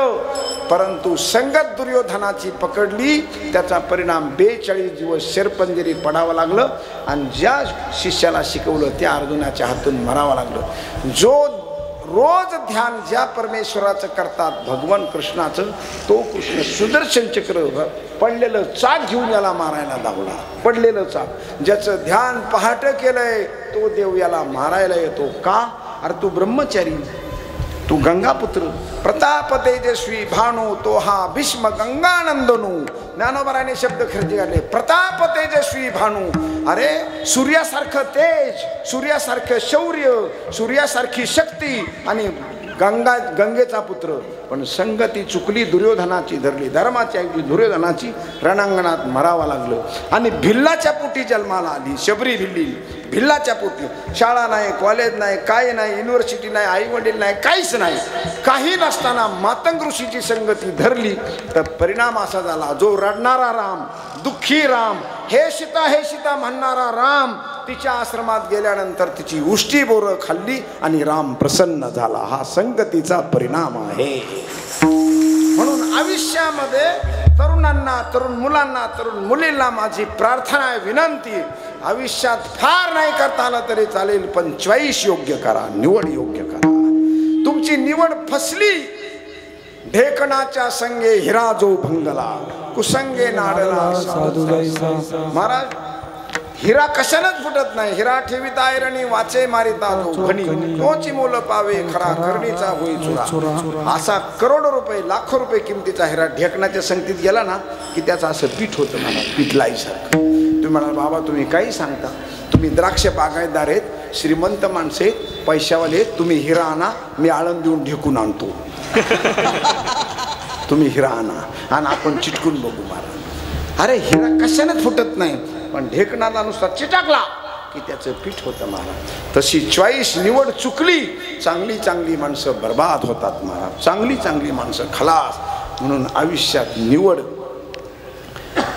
परंतु संगत दुर्योधनाची पकडली. त्याचा परिणाम 42 दिवस शेरपंजरी पडावं लागलं आणि ज्या शिष्याला शिकवलं त्या अर्जुनाच्या हातून मरावं लागलं. जो रोज ध्यान ज्या परमेश्वराचं करतात भगवान कृष्णाचं, तो कृष्ण सुदर्शन चक्र पडलेलं चाक घेऊन याला मारायला धावला. पडलेलं चाक. ज्याचं ध्यान पहाट केलंय तो देव याला मारायला येतो. का. अरे तू ब्रह्मचारी, तू गंगापुत्र, प्रताप तेजस्वी भानू, तो हा भीष्म गंगानंदनू. ज्ञानोबराने शब्द खर्ची घातले. प्रताप तेजस्वी भानू. अरे सूर्यासारखं तेज, सूर्यासारखं शौर्य, सूर्यासारखी शक्ती आणि गंगेचा पुत्र. पण संगती चुकली दुर्योधनाची धरली. धर्माची ऐकली दुर्योधनाची. रणांगणात मरावं लागलं. आणि भिल्लाच्या पोटी जन्माला आली शबरी भिल्ली. भिल्लाच्या पोटी. शाळा नाही, कॉलेज नाही, काय नाही, युनिव्हर्सिटी नाही, आई वडील नाही, काहीच नाही. काही नसताना मातंग ऋषीची संगती धरली तर परिणाम असा झाला. जो रडणारा राम, दुःखी राम, हे सीता म्हणणारा राम तिच्या आश्रमात गेल्यानंतर तिची उष्टी बोरं खाल्ली आणि राम प्रसन्न झाला. हा संगतीचा परिणाम आहे. म्हणून आयुष्यामध्ये तरुणांना, तरुण मुलांना, तरुण मुलींना माझी प्रार्थना आहे, विनंती. आयुष्यात फार नाही करता आलं तरी चालेल पण चॉईस योग्य करा, निवड योग्य करा. तुमची निवड फसली. ढेकणाच्या संगे हिरा जो भंगला, कुसंगे नाडला साधू जैसा. महाराज हिरा कशानच फुटत नाही. हिरा ठेविता ऐरणी वाचे मारिता जो घणी, तोची मोल पावे खरा करणीचा होई चुरा. असा करोडो रुपये, लाखो रुपये किमतीचा हिरा ढेकणाच्या संगतीत गेला ना की त्याचं असं पीठ होतं. मला पिठलाईसारखं. तुम्ही म्हणाल बाबा तुम्ही काही सांगता, तुम्ही द्राक्ष बागायतदार आहेत, श्रीमंत माणसे, पैशावाले, तुम्ही हिरा आणा, मी आळंद देऊन ढेकून आणतो. तुम्ही हिरा आणा आणि आपण चिटकून बघू. महाराज अरे हिरा कशानच फुटत नाही पण ढेकणाला नुसता चिटाकला की त्याचं पीठ होतं. महाराज तशी चॉईस निवड चुकली. चांगली चांगली माणसं बर्बाद होतात. महाराज चांगली चांगली माणसं खलास. म्हणून आयुष्यात निवड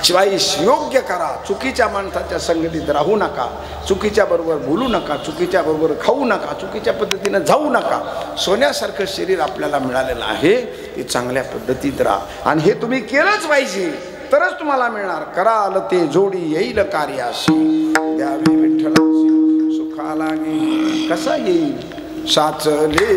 चॉईस योग्य करा. चुकीच्या माणसाच्या संगतीत राहू नका. चुकीच्या बरोबर बोलू नका. चुकीच्या बरोबर खाऊ नका. चुकीच्या पद्धतीनं जाऊ नका. सोन्यासारखं शरीर आपल्याला मिळालेलं आहे ते चांगल्या पद्धतीत राहा. आणि हे तुम्ही केलंच पाहिजे तरच तुम्हाला मिळणार. कराल ते जोडी येईल कार्याशी, द्यावे विठ्ठलाशी सुखाला गे. कसा येईल. साचले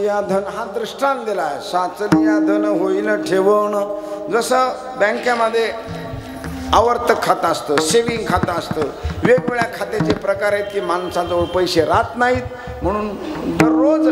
याद धन हा दृष्टांत दिलाय. साचनिया धन होईल ठेवणं. जसं बँकेमध्ये आवर्तक खातं असतं, सेविंग खातं असतं, वेगवेगळ्या खात्याचे प्रकार आहेत की माणसाजवळ पैसे राहत नाहीत म्हणून दररोज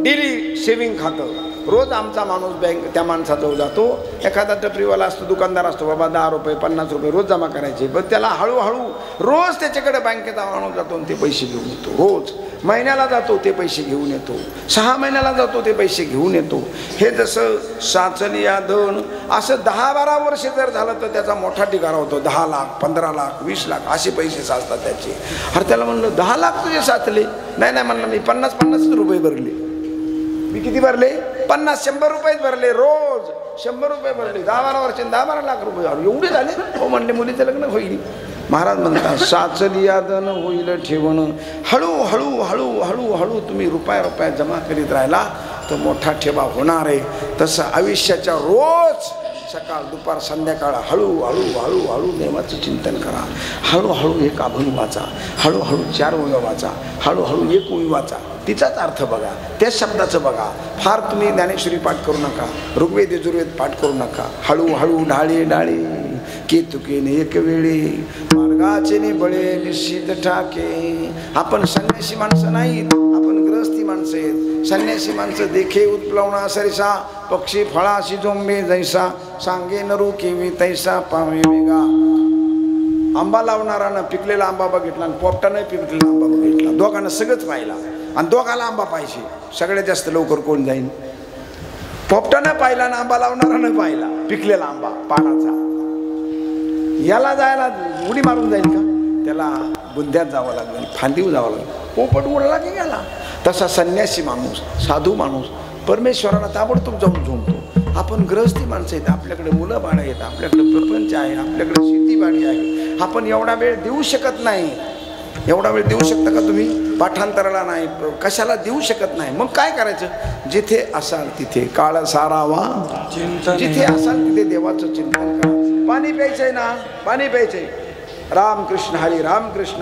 डेली सेविंग खातं. रोज आमचा माणूस बँक त्या माणसाजवळ जातो. एखादा टपरीवाला असतो, दुकानदार असतो, बाबा 10 रुपये 50 रुपये रोज जमा करायचे, पण त्याला हळूहळू रोज त्याच्याकडे बँकेत माणूस जातो आणि ते पैसे घेऊन येतो. रोज महिन्याला जातो ते पैसे घेऊन येतो, 6 महिन्याला जातो ते पैसे घेऊन येतो. हे जसं साचली या धन असं 10-12 वर्ष जर झालं तर त्याचा मोठा ढिगारा होतो. 10 लाख 15 लाख 20 लाख असे पैसे साचतात त्याचे. अरे त्याला म्हणलं 10 लाख तुझे साचले? नाही म्हणलं मी 50 रुपये भरले. मी किती भरले? 50-100 रुपयेच भरले. रोज 100 रुपये भरले. 10-12 वर्ष 10-12 लाख रुपये एवढे झाले. हो म्हणले मुलीचं लग्न होईल. महाराज म्हणतात साचली यादन होईल ठेवण. हळूहळू हळूहळू हळू तुम्ही रुपया जमा करीत राहिला तर मोठा ठेवा होणार आहे. तसं आयुष्याच्या रोज सकाळ दुपार संध्याकाळ हळूहळू हळूहळू देवाचं चिंतन करा. हळूहळू एक अभंग वाचा, हळूहळू 4 ओळी वाचा, हळूहळू 1 ओळी वाचा, तिचाच अर्थ बघा, त्या शब्दाचं बघा. फार तुम्ही ज्ञानेश्वरी पाठ करू नका, ऋग्वेद यजुर्वेद पाठ करू नका. हळूहळू ढाळे ढाळे केतुकेने एक वेळे मार्गाचे ने बळे निश्चित ठाके. आपण संन्यासी माणसं नाहीत, आपण गृहस्थी माणसं आहेत. संन्यासी माणसं देखे उत्प्लवना सरिसा पक्षी फळाशी जोंबे जैसा सांगे नरू केवी तैसा पावे वेगा. आंबा लावणारानं पिकलेला आंबा बघितला आणि पोपटानं पिकलेला आंबा बघितला. दोघांना सगळंच पाहिला आणि दोघाला आंबा पाहिजे. सगळ्यात जास्त लवकर कोण जाईल? पोपटानं पाहिला आणि आंबा लावणारानं पाहिला पिकलेला आंबा पाडाचा. याला जायला उडी मारून जाईल का? त्याला बुद्ध्यात जावं लागेल, फांदीवर जावं लागेल. पोपट उडला की गेला. तसा संन्यासी माणूस, साधू माणूस परमेश्वराला ताबडतोब जाऊन झोंबतो. आपण गृहस्थी माणसं आहेत, आपल्याकडे मुलं बाळ आहेत, आपल्याकडे प्रपंच आहे, आपल्याकडे शेतीबाडी आहे. आपण एवढा वेळ देऊ शकत नाही. एवढा वेळ देऊ शकता का तुम्ही? पाठांतराला नाही, कशाला देऊ शकत नाही. मग काय करायचं? जिथे असाल तिथे काळ सारावा, जिथे असाल तिथे देवाचं चिंतन करा. पाणी प्यायचंय ना, पाणी प्यायचंय, रामकृष्ण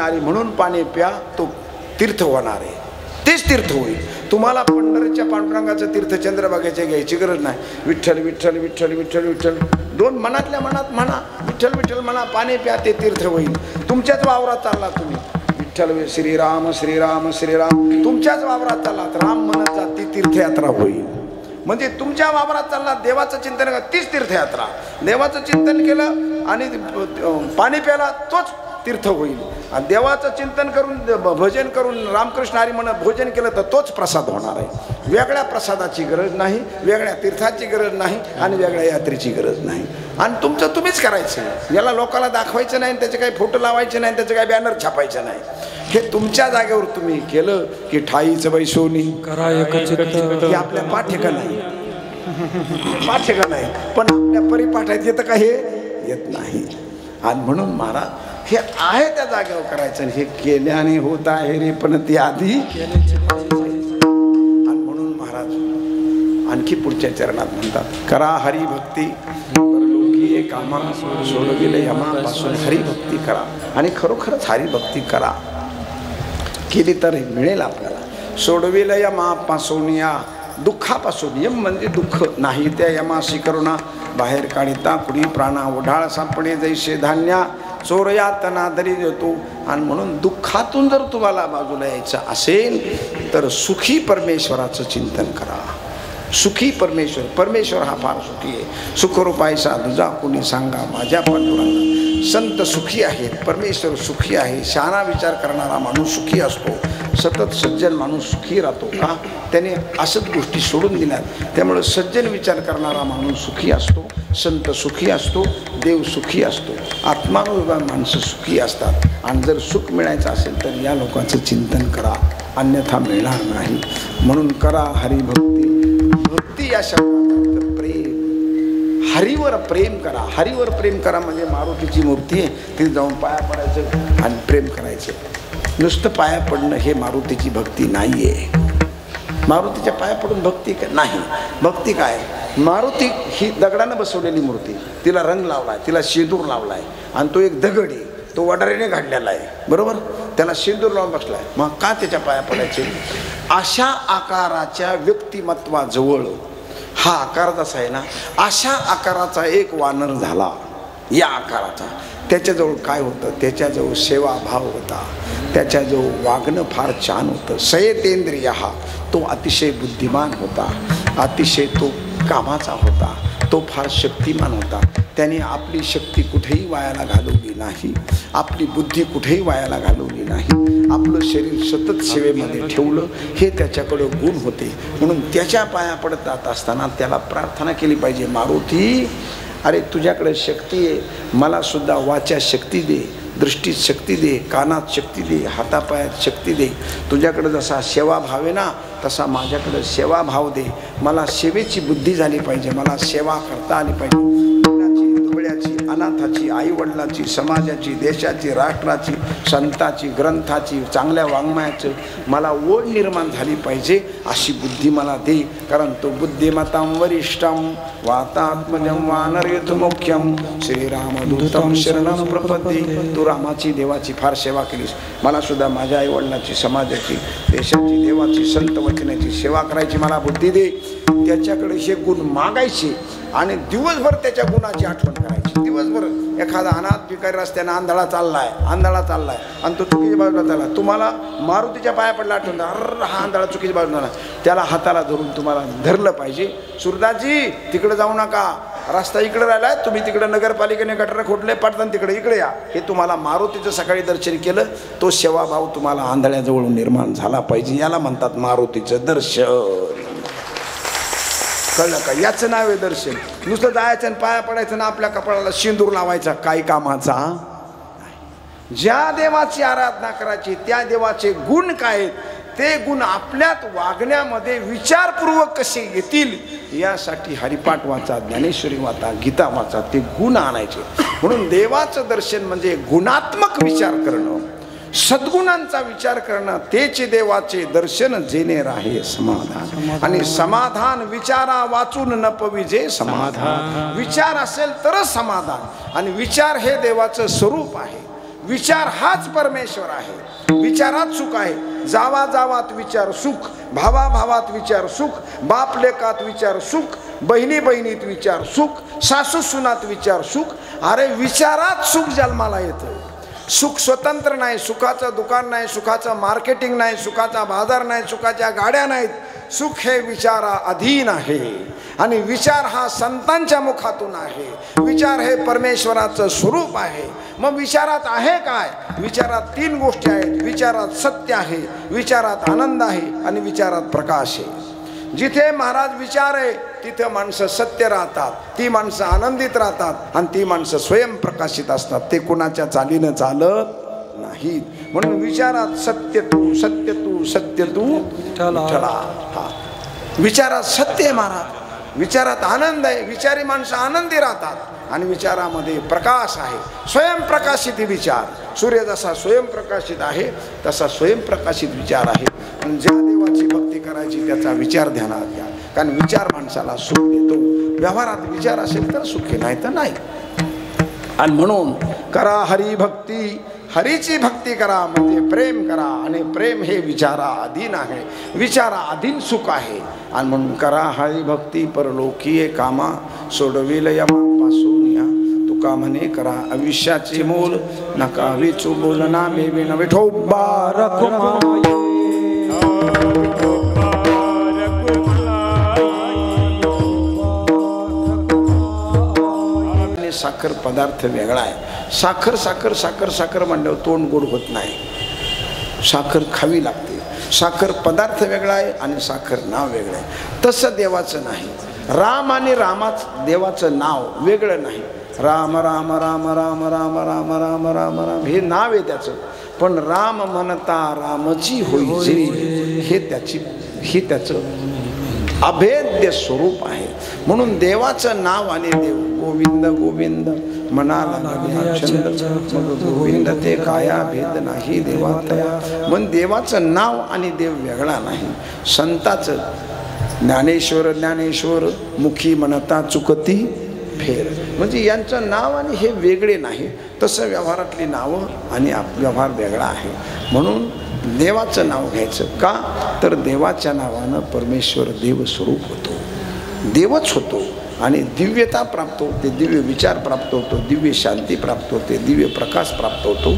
हरी म्हणून पाणी प्या, तो तीर्थ होणार आहे. तेच तीर्थ होईल. तुम्हाला पंढरीच्या पांडुरंगाचं तीर्थ चंद्रभागेचे घ्यायची गरज नाही. विठ्ठल विठ्ठल विठ्ठल विठ्ठल विठ्ठल 2 मनातल्या मनात म्हणा, विठ्ठल विठ्ठल म्हणा, पाणी प्या, ते तीर्थ होईल. तुमच्याच वावरात चालला तुम्ही, विठ्ठल श्रीराम श्रीराम श्रीराम, तुमच्याच वावरात चाललात, राम म्हणत जा, ती तीर्थयात्रा होईल. म्हणजे तुमच्या वावरात चालला, देवाचं चिंतन करा, तीच तीर्थयात्रा. देवाचं चिंतन केलं आणि पाणी प्याला, तोच तीर्थ होईल. आणि देवाचं चिंतन करून भजन करून रामकृष्ण हरी म्हणत भोजन केलं तर तोच प्रसाद होणार आहे. वेगळ्या प्रसादाची गरज नाही, वेगळ्या तीर्थाची गरज नाही आणि वेगळ्या यात्रेची गरज नाही. आणि तुमचं तुम्हीच करायचं. याला लोकांना दाखवायचं नाही, त्याचे काही फोटो लावायचे नाही, त्याचे काही बॅनर छापायचं नाही. हे तुमच्या जागेवर तुम्ही केलं की ठाईचं बाई सोनी करा एकच. हे आपल्या पाठ्यका नाही, पाठ्यका नाही, पण आपल्या परिपाठात येतं का? हे येत नाही. आणि म्हणून महाराज हे आहे त्या जागेवर करायचं. हे केल्याने होत आहे रे, पण ती आधी आणि म्हणून महाराज आणखी पुढच्या चरणात म्हणतात, करा हरिभक्ती परलोकी एक कामा सोडविले यमापासून हरिभक्ती करा. आणि खरोखरच हरिभक्ती करा, केली तर मिळेल आपल्याला. सोडविले यमापासून, या दुःखापासून. यम म्हणजे दुःख, नाही त्या यमाशी करुणा बाहेर काढिता कुणी प्राणा. उढाळ सापडे जैसे धान्या चोर यातना तरी देतो. आणि म्हणून दुःखातून जर तुम्हाला बाजूला यायचं असेल तर सुखी परमेश्वराचं चिंतन करा. सुखी परमेश्वर हा फार सुखी आहे. सुखरूपायचा दुजा कोणी सांगा माझ्या पांडुरंगा. संत सुखी आहेत, परमेश्वर सुखी आहे. शहाणा विचार करणारा माणूस सुखी असतो, सतत सज्जन माणूस सुखी राहतो. का? त्याने असंच गोष्टी सोडून दिल्यात. त्यामुळे सज्जन विचार करणारा माणूस सुखी असतो, संत सुखी असतो, देव सुखी असतो, आत्मानुभावी माणसं सुखी असतात. आणि जर सुख मिळायचं असेल तर या लोकांचं चिंतन करा, अन्यथा मिळणार नाही. म्हणून करा हरिभक्ती. भक्ती या शब्दात प्रेम, हरीवर प्रेम करा. हरीवर प्रेम करा म्हणजे मारुतीची मूर्ती आहे, तिथे जाऊन पाया पडायचं आणि प्रेम करायचं. नुसतं पाया पडणं हे मारुतीची भक्ती नाही आहे. मारुतीच्या पाया पडून भक्ती नाही. भक्ती काय? मारुती ही दगडानं बसवलेली मूर्ती, तिला रंग लावलाय, तिला शेंदूर लावलाय आणि तो एक दगड आहे, तो वडारीने घडलेला आहे, बरोबर? त्याला शेंदूर लावून बसलाय. मग का त्याच्या पाया पडायचे? अशा आकाराच्या व्यक्तिमत्वाजवळ हा आकार जसा आहे ना, अशा आकाराचा एक वानर झाला, या आकाराचा. त्याच्याजवळ काय होतं, त्याच्याजवळ सेवाभाव होता, त्याच्याजवळ वागणं फार छान होतं. संयतेंद्रिय हा तो अतिशय बुद्धिमान होता, अतिशय तो कामाचा होता, तो फार शक्तिमान होता. त्याने आपली शक्ती कुठेही वायाला घालवली नाही, आपली बुद्धी कुठेही वायाला घालवली नाही, आपलं शरीर सतत सेवेमध्ये ठेवलं. हे त्याच्याकडं गुण होते. म्हणून त्याच्या पाया पडत जात असताना त्याला प्रार्थना केली पाहिजे, मारुती अरे तुझ्याकडे शक्ती आहे, मला सुद्धा वाचा शक्ती दे, दृष्टीत शक्ती दे, कानात शक्ती दे, हातापायात शक्ती दे. तुझ्याकडे जसा सेवाभाव आहे ना तसा माझ्याकडे सेवाभाव दे. मला सेवेची बुद्धी झाली पाहिजे, मला सेवा करता आली पाहिजे. दुबळ्याची, अनाथाची, आईवडिलाची, समाजाची, देशाची, राष्ट्राची, संताची, ग्रंथाची, चांगल्या वाङ्मयाचं मला ओढ निर्माण झाली पाहिजे. अशी बुद्धी मला दे. कारण तो बुद्धिमतां वरिष्ठं वातात्मजं वानरयुतमुख्यं श्रीरामदूतं शरणं प्रपद्ये. तू रामाची, देवाची फार सेवा केलीस, मला सुद्धा माझ्या आईवडिलाची, समाजाची, देशाची, देवाची, संत वचनाची सेवा करायची मला बुद्धी दे. त्याच्याकडे हे गुण मागायचे आणि दिवसभर त्याच्या गुणाची आठवण करायची. दिवसभर एखादा अनाथ भिकारी रस्त्याने आंधळा चाललाय आणि तो चुकीच्या बाजूला चालला, तुम्हाला मारुतीच्या पाया पडला आठवण, अरे हा आंधळा चुकीच्या बाजूला, त्याला हाताला धरून तुम्हाला धरलं पाहिजे. सुरदासजी तिकडे जाऊ नका, रस्ता इकडे राहिलाय, तुम्ही तिकडे नगरपालिकेने गटर खोटले पडताना तिकडे इकडे या. हे तुम्हाला मारुतीचं सकाळी दर्शन केलं, तो सेवाभाव तुम्हाला आंधळ्याजवळून निर्माण झाला पाहिजे. याला म्हणतात मारुतीचं दर्शन. कळलं का? याचं नाव आहे दर्शन. नुसतं जायचं आणि पाया पडायचं ना आपल्या कपाळाला शेंदूर लावायचा, काही कामाचा. ज्या देवाची आराधना करायची त्या देवाचे गुण काय आहेत, ते गुण आपल्यात वागण्यामध्ये विचारपूर्वक कसे येतील यासाठी हरिपाठ वाचा, ज्ञानेश्वरी वाचा, गीता वाचा, ते गुण आणायचे. म्हणून देवाचं दर्शन म्हणजे गुणात्मक विचार करणं, सद्गुणांचा विचार करणं. तेच देवाचे दर्शन जेणे राहे समाधान. आणि समाधान विचारा वाचून न पविजे समाधान. विचार असेल तरच समाधान. आणि विचार हे देवाचं स्वरूप आहे. विचार हाच परमेश्वर आहे. विचारात सुख आहे. जावा जावात विचार सुख, भावा भावात विचार सुख, बाप लेकात विचार सुख, बहिणी बहिणीत विचार सुख, सासू सुनात विचार सुख. अरे विचारात सुख जन्माला येतं. सुख स्वतंत्र नाही, सुखाचं दुकान नाही, सुखाचं मार्केटिंग नाही, सुखाचा बाजार नाही, सुखाच्या गाड्या नाहीत. सुख हे विचारा अधीन आहे. आणि विचार हा संतांच्या मुखातून आहे. विचार हे परमेश्वराचं स्वरूप आहे. मग विचारात आहे काय? विचारात तीन गोष्टी आहेत. विचारात सत्य आहे, विचारात आनंद आहे आणि विचारात प्रकाश आहे. जिथे महाराज विचार आहे तिथे माणसं सत्य राहतात, ती माणसं आनंदित राहतात आणि ती माणसं स्वयंप्रकाशित असतात. ते कुणाच्या चालीनं चालत नाहीत. म्हणून विचारात सत्य तू, सत्य तू, सत्य तू विठ्ठला. हा विचारात सत्य आहे महाराज, विचारात आनंद आहे. विचारी माणसं आनंदी राहतात आणि विचारामध्ये प्रकाश आहे. स्वयंप्रकाशित विचार. सूर्य जसा स्वयंप्रकाशित आहे तसा स्वयंप्रकाशित विचार आहे. आणि ज्या देवाची भक्ती करायची त्याचा विचार ध्यानात घ्या. कारण विचार माणसाला सुख देतो. व्यवहारात विचार असेल तर सुखी, नाही तर नाही. आणि म्हणून करा हरिभक्ती, हरीची भक्ती करा म्हणजे प्रेम करा. आणि प्रेम हे विचारा अधीन आहे. विचारा अधीन सुख आहे. आणि म्हणून करा हरिभक्ती परलोकीय कामा, सोडविल यमापासून या. तुका म्हणे करा आयुष्याचे मोल, नका विचू बोलना बेबी विठोबा रखुमाई. साखर पदार्थ वेगळा आहे. साखर साखर साखर साखर म्हणल्यावर तोंड गोड होत नाही. साखर खावी लागते. साखर पदार्थ वेगळा आहे आणि साखर नाव वेगळं आहे. तसं देवाचं नाही. राम आणि रामाच देवाचं नाव वेगळं नाही. राम राम राम राम राम राम राम राम राम हे नाव आहे त्याचं. पण राम म्हणता रामची होईजे हे त्याचं अभेद्य स्वरूप आहे. म्हणून देवाचं नाव आणि देव गोविंद गोविंद म्हणाला छंद, मग गोविंद ते काया भेद नाही देवातया. मग देवाचं नाव आणि देव वेगळा नाही. संताचं ज्ञानेश्वर ज्ञानेश्वर मुखी म्हणता चुकती फेर, म्हणजे यांचं नाव आणि हे वेगळे नाही. तसं व्यवहारातली नावं आणि व्यवहार वेगळा आहे. म्हणून देवाचं नाव घ्यायचं का, तर देवाच्या नावानं परमेश्वर देव स्वरूप होतो, देवच होतो. आणि दिव्यता प्राप्त होते, दिव्य विचार प्राप्त होतो, दिव्य शांती प्राप्त होते, दिव्य प्रकाश प्राप्त होतो.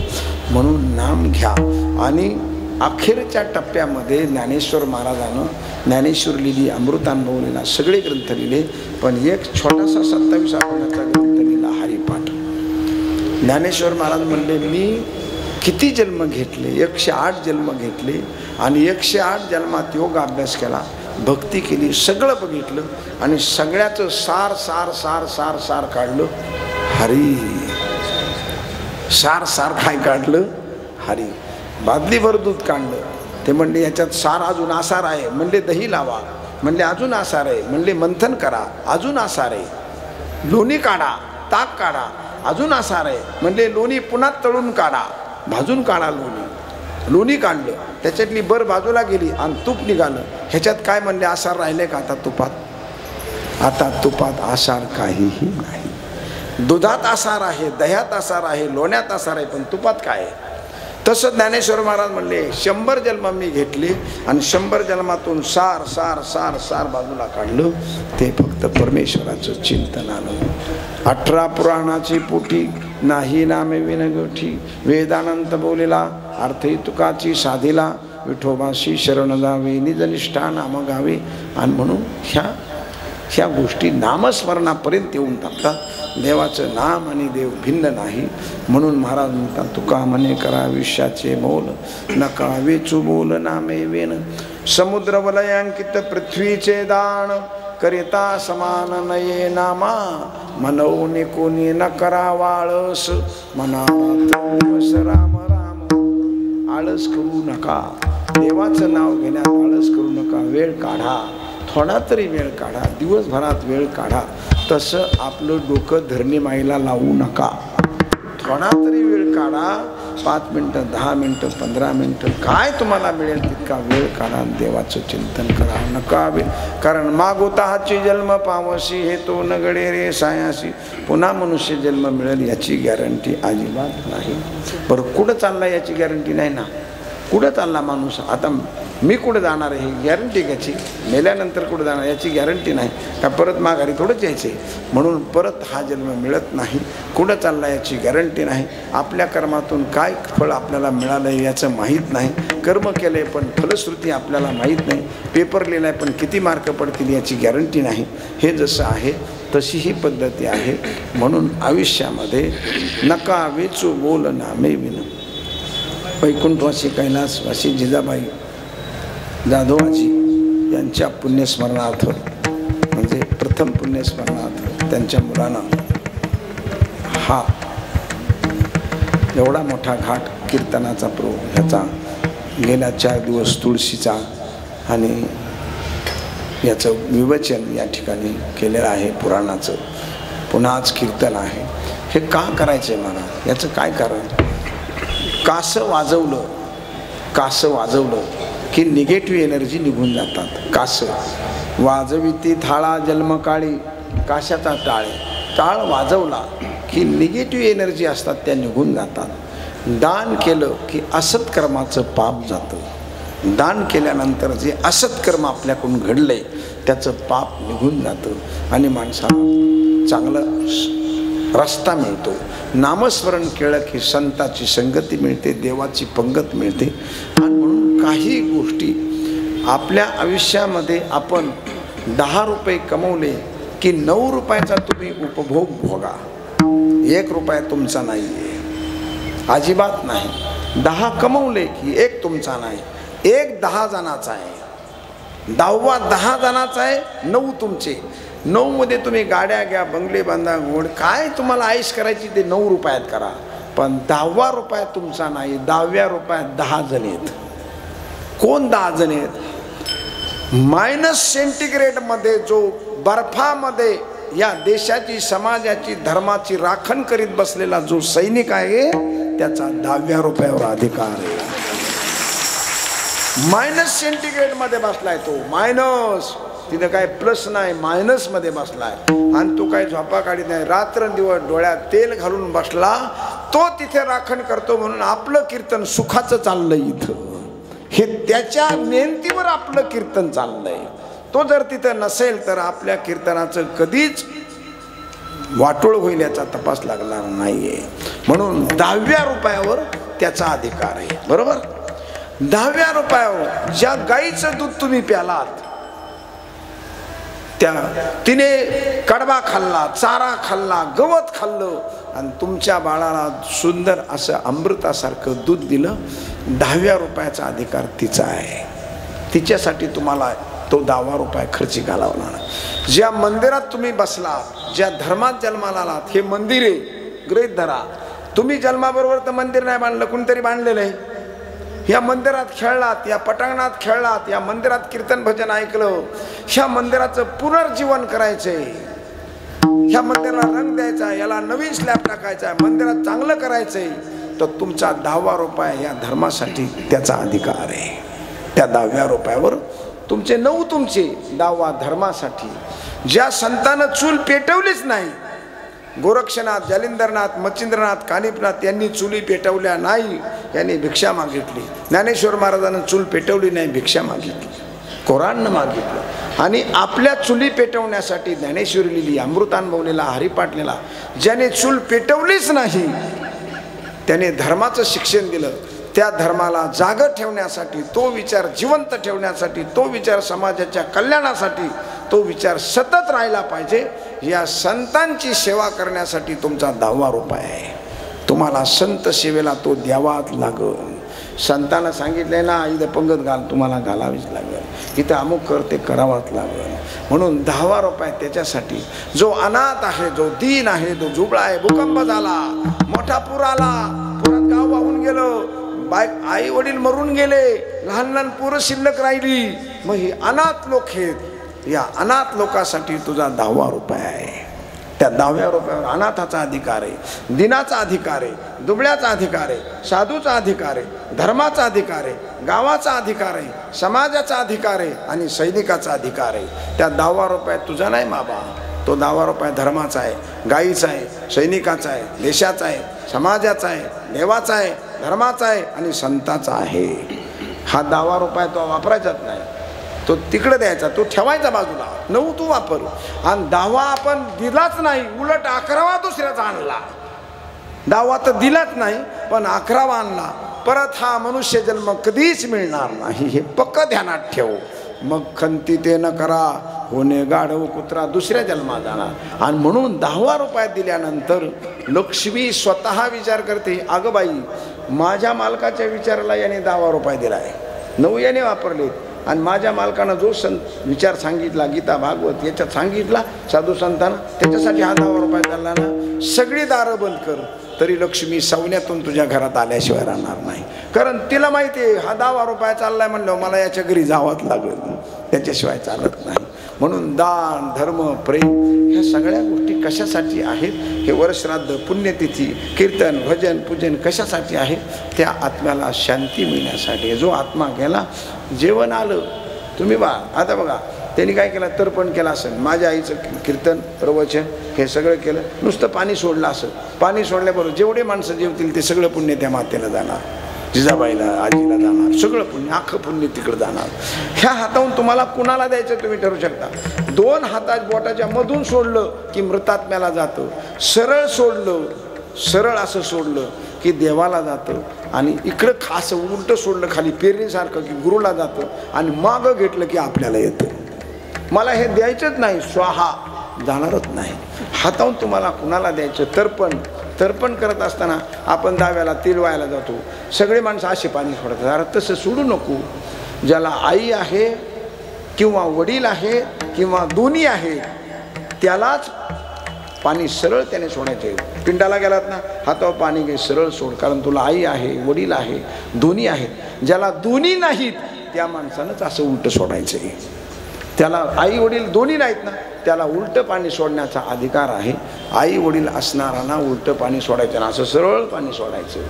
म्हणून नाम घ्या. आणि अखेरच्या टप्प्यामध्ये ज्ञानेश्वर महाराजानं ज्ञानेश्वर लिहिली, अमृतानुभव लिहिला, सगळे ग्रंथ लिहिले, पण एक छोटासा 27 आठवड्याचा ग्रंथ लिहिला, हरिपाठ. ज्ञानेश्वर महाराज म्हणले, मी किती जन्म घेतले, 108 जन्म घेतले आणि 108 जन्मात योग अभ्यास केला, भक्ती केली, सगळं बघितलं आणि सगळ्याचं सार सार सार सार सार काढलं हरी. सार सार काय काढलं? हरी. बादलीभर दूध काढलं. ते म्हणले याच्यात सार अजून आसार आहे. म्हणले दही लावा. म्हणले अजून आसार आहे. म्हणले मंथन करा. अजून आसार आहे. लोणी काढा, ताक काढा, अजून आसार आहे. म्हणले लोणी पुन्हा तळून काढा, भाजून काढा. लोणी काढलं, त्याच्यातली बर बाजूला गेली आणि तूप निघालं. ह्याच्यात काय म्हणले आसार राहिले का आता तुपात? आता तुपात आसार काहीही नाही. दुधात आसार आहे, दह्यात आसार आहे, लोण्यात आसार आहे, पण तुपात काय आहे? तसं ज्ञानेश्वर महाराज म्हणले 100 जन्म मी घेतले आणि 100 जन्मातून सार सार सार सार बाजूला काढलं. ते फक्त परमेश्वराचं चिंतन आलं. 18 पुराणाची पोटी नाही नामे विनगठी, वेदानंत बोलेला अर्थही तुकाची साधीला, विठोबाशी शरण जावे, निजनिष्ठा नाम गावे. आणि म्हणून ह्या गोष्टी नामस्मरणापर्यंत येऊन टाकतात. देवाचं नाम आणि देव भिन्न नाही. म्हणून महाराज म्हणतात, तुका म्हणे करा विश्वाचे मोल, नका वेचू बोल नामे वेन. समुद्र वलयांकित पृथ्वीचे दान, करिता समान नये नामा, मनवणे कोणी न करा वाळस, मनात राम राम. आळस करू नका, देवाचं नाव घेण्यात आळस करू नका. वेळ काढा, थोडा तरी वेळ काढा, दिवसभरात वेळ काढा. तसं आपलं डोकं धरणी माईला लावू नका. थोडा तरी वेळ काढा, 5 मिनटं, 10 मिनटं, 15 मिनटं, काय तुम्हाला मिळेल तितका वेळ काढा. देवाचं चिंतन करा. नका कारण मागोता हाची जन्म पावसी, हे तो नगडे रे सायासी. पुन्हा मनुष्य जन्म मिळेल याची गॅरंटी अजिबात नाही. बरं कुठं चालला याची गॅरंटी नाही ना. कुठं चालला माणूस? आता मी कुठं जाणार आहे ही गॅरंटी घ्यायची, मेल्यानंतर कुठं जाणार याची गॅरंटी नाही का. परत माघारी थोडंच यायचे. म्हणून परत हा जन्म मिळत नाही. कुठं चालला याची गॅरंटी नाही. आपल्या कर्मातून काय फळ आपल्याला मिळालं आहे याचं माहीत नाही. कर्म केलं आहे पण फलश्रुती आपल्याला माहीत नाही. पेपर लिहिला आहे पण किती मार्क पडतील याची गॅरंटी नाही. हे जसं आहे तशी ही पद्धती आहे. म्हणून आयुष्यामध्ये नका वेचू बोल नामे विन. वैकुंठवासी कैलासवासी जिजाबाई जाधवाजी यांच्या पुण्यस्मरणार्थ, म्हणजे प्रथम पुण्यस्मरणार्थ त्यांच्या मुलानं हा एवढा मोठा घाट कीर्तनाचा ह्याचा गेल्या 4 दिवस तुळशीचा आणि याचं विवचन या ठिकाणी केलेलं आहे पुराणाचं. पुन्हा आज कीर्तन आहे. हे का करायचं आहे मला? याचं काय कारण? कासं वाजवलं की निगेटिव्ह एनर्जी निघून जातात. कासं वाजविती थाळा जन्मकाळी, काशाचा टाळ वाजवला की निगेटिव्ह एनर्जी असतात त्या निघून जातात. दान केलं की असत कर्माचं पाप जातं. दान केल्यानंतर जे असत कर्म आपल्याकडून घडलंय त्याचं पाप निघून जातं आणि माणसाला चांगलं रस्ता मिळतो. नामस्मरण केलं की संताची संगती मिळते, देवाची पंगत मिळते. आणि म्हणून काही गोष्टी आपल्या आयुष्यामध्ये आपण 10 रुपये कमवले की 9 रुपयाचा तुम्ही उपभोग भोगा. 1 रुपया तुमचा नाही आहे, अजिबात नाही. 10 कमवले की 1 तुमचा नाही, 1 10 जणाचा आहे. 10वा 10 जणाचा आहे, 9 तुमचे. 9 मध्ये तुम्ही गाड्या घ्या, बंगले बांधा, घोड काय तुम्हाला आईश करायची ते 9 रुपयात करा. पण 10वा रुपया तुमचा नाही. 10व्या रुपयात 10 जण आहेत. कोण 10 जण आहेत? मायनस सेंटीग्रेडमध्ये जो बर्फामध्ये या देशाची, समाजाची, धर्माची राखण करीत बसलेला जो सैनिक आहे त्याचा 10व्या रुपयावर अधिकार आहे. मायनस सेंटीग्रेडमध्ये बसलाय तो. मायनस, तिथं काय प्लस नाही, मायनसमध्ये बसलाय. आणि तो काय झोपा काढीत नाही, रात्रंदिवस डोळ्यात तेल घालून बसला. तो तिथे राखण करतो. म्हणून आपलं कीर्तन सुखाचं चाललंय इथं. हे त्याच्या मेहनतीवर आपलं कीर्तन चाललंय. तो जर तिथं नसेल तर आपल्या कीर्तनाचं कधीच वाटोळ होईल याचा तपास लागणार नाहीये. म्हणून 10व्या रुपयावर त्याचा अधिकार आहे. बरोबर. 10व्या रुपयावर ज्या गाईचं दूध तुम्ही प्यालात, तिने कडबा खाल्ला, चारा खाल्ला, गवत खाल्लं आणि तुमच्या बाळाला सुंदर असं अमृतासारखं दूध दिलं, 10व्या रुपयाचा अधिकार तिचा आहे. तिच्यासाठी तुम्हाला तो 10वा रुपया खर्ची घालावणार. ज्या मंदिरात तुम्ही बसलात, ज्या धर्मात जन्माला आलात, हे मंदिर आहे. गृहीत धरा, तुम्ही जन्माबरोबर तर मंदिर नाही बांधलं, कोणतरी बांधलेलं आहे. या मंदिरात खेळलात, या पटांगणात खेळलात, या मंदिरात कीर्तन भजन ऐकलं, ह्या मंदिराचं पुनर्जीवन करायचंय, ह्या मंदिराला रंग द्यायचा, याला नवीन स्लॅब टाकायचा, मंदिरात चांगलं करायचंय, तर तुमचा 10वा रुपया या धर्मासाठी त्याचा अधिकार आहे. त्या 10व्या रुपयावर तुमचे 9 तुमचे, 10वा धर्मासाठी. ज्या संतानं चूल पेटवलीच नाही, गोरक्षनाथ, जालिंदरनाथ, मच्छिंद्रनाथ, कानिपनाथ यांनी चुली पेटवल्या नाही, यांनी भिक्षा मागितली. ज्ञानेश्वर महाराजांनी चूल पेटवली नाही, भिक्षा मागितली, कुराणनं मागितलं. आणि आपल्या चुली पेटवण्यासाठी ज्ञानेश्वरी लिहिली, अमृतानुभवलेला, हरिपाठ लिहिला. ज्याने चूल पेटवलीच नाही त्याने धर्माचं शिक्षण दिलं. त्या धर्माला जागं ठेवण्यासाठी, तो विचार जिवंत ठेवण्यासाठी, तो विचार समाजाच्या कल्याणासाठी, तो विचार सतत राहिला पाहिजे. या संतांची सेवा करण्यासाठी तुमचा 10वा रुपया आहे. तुम्हाला संत सेवेला तो द्यावाच लागल. संतांना सांगितलंय ना, इथं पंगत घाल, तुम्हाला घालावीच लागेल, इथं अमुक कर, ते करावाच लागेल. म्हणून 10वा रुपया त्याच्यासाठी. जो अनाथ आहे, जो दीन आहे, जो जुबळा आहे, भूकंप झाला, मोठा पूर आला, पुरात गाव वाहून गेलं, आई वडील मरून गेले, लहान लहान पोरं शिल्लक राहिली, मग ही अनाथ लोक आहेत. या अनाथ लोकांसाठी तुझा 10वा रुपया आहे. त्या 10व्या रुपयावर अनाथाचा अधिकार आहे, दिनाचा अधिकार आहे, दुबळ्याचा अधिकार आहे, साधूचा अधिकार आहे, धर्माचा अधिकार आहे, गावाचा अधिकार आहे, समाजाचा अधिकार आहे आणि सैनिकाचा अधिकार आहे. त्या 10वा रुपया तुझा नाही बाबा, तो 10वा रुपया धर्माचा आहे, गाईचा आहे, सैनिकाचा आहे, देशाचा आहे, समाजाचा आहे, देवाचा आहे, धर्माचा आहे आणि संताचा आहे. हा 10वा रुपया तो वापरायचाच नाही, तो तिकडे द्यायचा, तो ठेवायचा बाजूला. 9 तू वापर. आणि 10वा आपण दिलाच नाही, उलट 11वा दुसऱ्याचा आणला. 10वा तर दिलाच नाही, पण 11वा आणला. परत हा मनुष्य जन्म कधीच मिळणार नाही, हे पक्क ध्यानात ठेव. मग खंती ते न करा, होणे गाढव कुत्रा, दुसऱ्या जन्मात जाणार. आणि म्हणून 10वा रुपया दिल्यानंतर लक्ष्मी स्वतः विचार करते, अगं बाई, माझ्या मालकाच्या विचाराला याने 10वा रुपया दिला आहे, 9 याने वापरलेत, आणि माझ्या मालकानं जो विचार सांगितला, गीता भागवत याच्यात सांगितला साधू संतांना, त्याच्यासाठी हा 10वा रुपया चालला ना. सगळी दारं बंद कर, तरी लक्ष्मी सवण्यातून तुझ्या घरात आल्याशिवाय राहणार नाही. कारण तिला माहिती आहे, हा 10वा रुपया चाललाय म्हणल्यावर मला याच्या घरी जावंच लागेल, त्याच्याशिवाय चालत नाही. म्हणून दान, धर्म, प्रेम ह्या सगळ्या गोष्टी कशासाठी आहेत? हे वर्षश्राद्ध, पुण्यतिथी, कीर्तन, भजन, पूजन कशासाठी आहे? त्या आत्म्याला शांती मिळण्यासाठी. जो आत्मा गेला, जेवण आलं, तुम्ही आता बघा, त्यांनी काय केलं, तर्पण केलं असेल, माझ्या आईचं कीर्तन, प्रवचन हे सगळं केलं, नुसतं पाणी सोडलं असेल, पाणी सोडल्याबरोबर जेवढे माणसं जेवतील ते सगळं पुण्य त्या मातेला जाणार, जिजाबाईला, आजीला जाणार, सगळं पुण्य, अख्खं पुण्य तिकडं जाणार. ह्या हाताहून तुम्हाला कुणाला द्यायचं तुम्ही ठरवू शकता. 2 हातात बोटाच्या मधून सोडलं की मृतात्म्याला जातं, सरळ सोडलं, सरळ असं सोडलं की देवाला जातं, आणि इकडं खास उलटं सोडलं खाली पेरणीसारखं की गुरुला जातं, आणि मागं घेतलं की आपल्याला येतं. मला हे द्यायचंच नाही, स्वाहा, जाणारच नाही. हाताहून तुम्हाला कुणाला द्यायचं? तर्पण करत असताना आपण दाव्याला तेल व्हायला जातो, सगळे माणसं असे पाणी सोडतात. अरे तसं सोडू नको. ज्याला आई आहे किंवा वडील आहे किंवा दोन्ही आहे त्यालाच पाणी सरळ त्याने सोडायचे. पिंडाला गेलात ना, हातावर पाणी घे, सरळ सोड, कारण तुला आई आहे, वडील आहे, दोन्ही आहेत. ज्याला दोन्ही नाहीत त्या माणसानंच असं उलटं सोडायचं आहे. त्याला आई वडील दोन्ही नाहीत ना, त्याला उलटं पाणी सोडण्याचा अधिकार आहे. आई वडील असणाऱ्यांना उलटं पाणी सोडायचं ना, असं सरळ पाणी सोडायचं.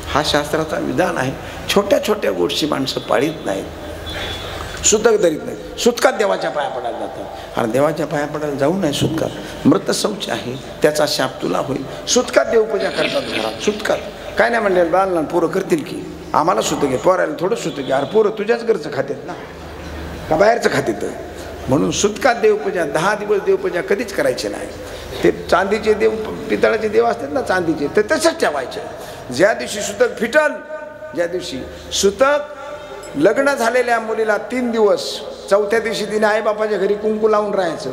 हा शास्त्राचा विधान आहे. छोट्या छोट्या गोष्टी माणसं पाळीत नाहीत, सुतक धरीत नाही. सुतकात देवाच्या पाया पडायला जातात. आणि देवाच्या पाया पडायला जाऊ नये सुतकात. मृत शौच आहे, त्याचा शाप तुला होईल. सुतकात देवपूजा करतात घरात, सुतकात काय नाही म्हणले, बालना पोरं करतील की आम्हाला सुतक आहे, पोरायला थोडं सुतक आहे. अरे पोरं तुझ्याच घरचं खातेत ना, का बाहेरचं खातेत? म्हणून सुतकात देवपूजा 10 दिवस देवपूजा कधीच करायची नाही. ते चांदीचे देव पितळाचे देव असतात ना चांदीचे, ते तसंच ठेवायचे. ज्या दिवशी सुतक फिटल, ज्या दिवशी सुतक लग्न झालेल्या मुलीला 3 दिवस, चौथ्या दिवशी तिने आईबापाच्या घरी कुंकू लावून राहायचं.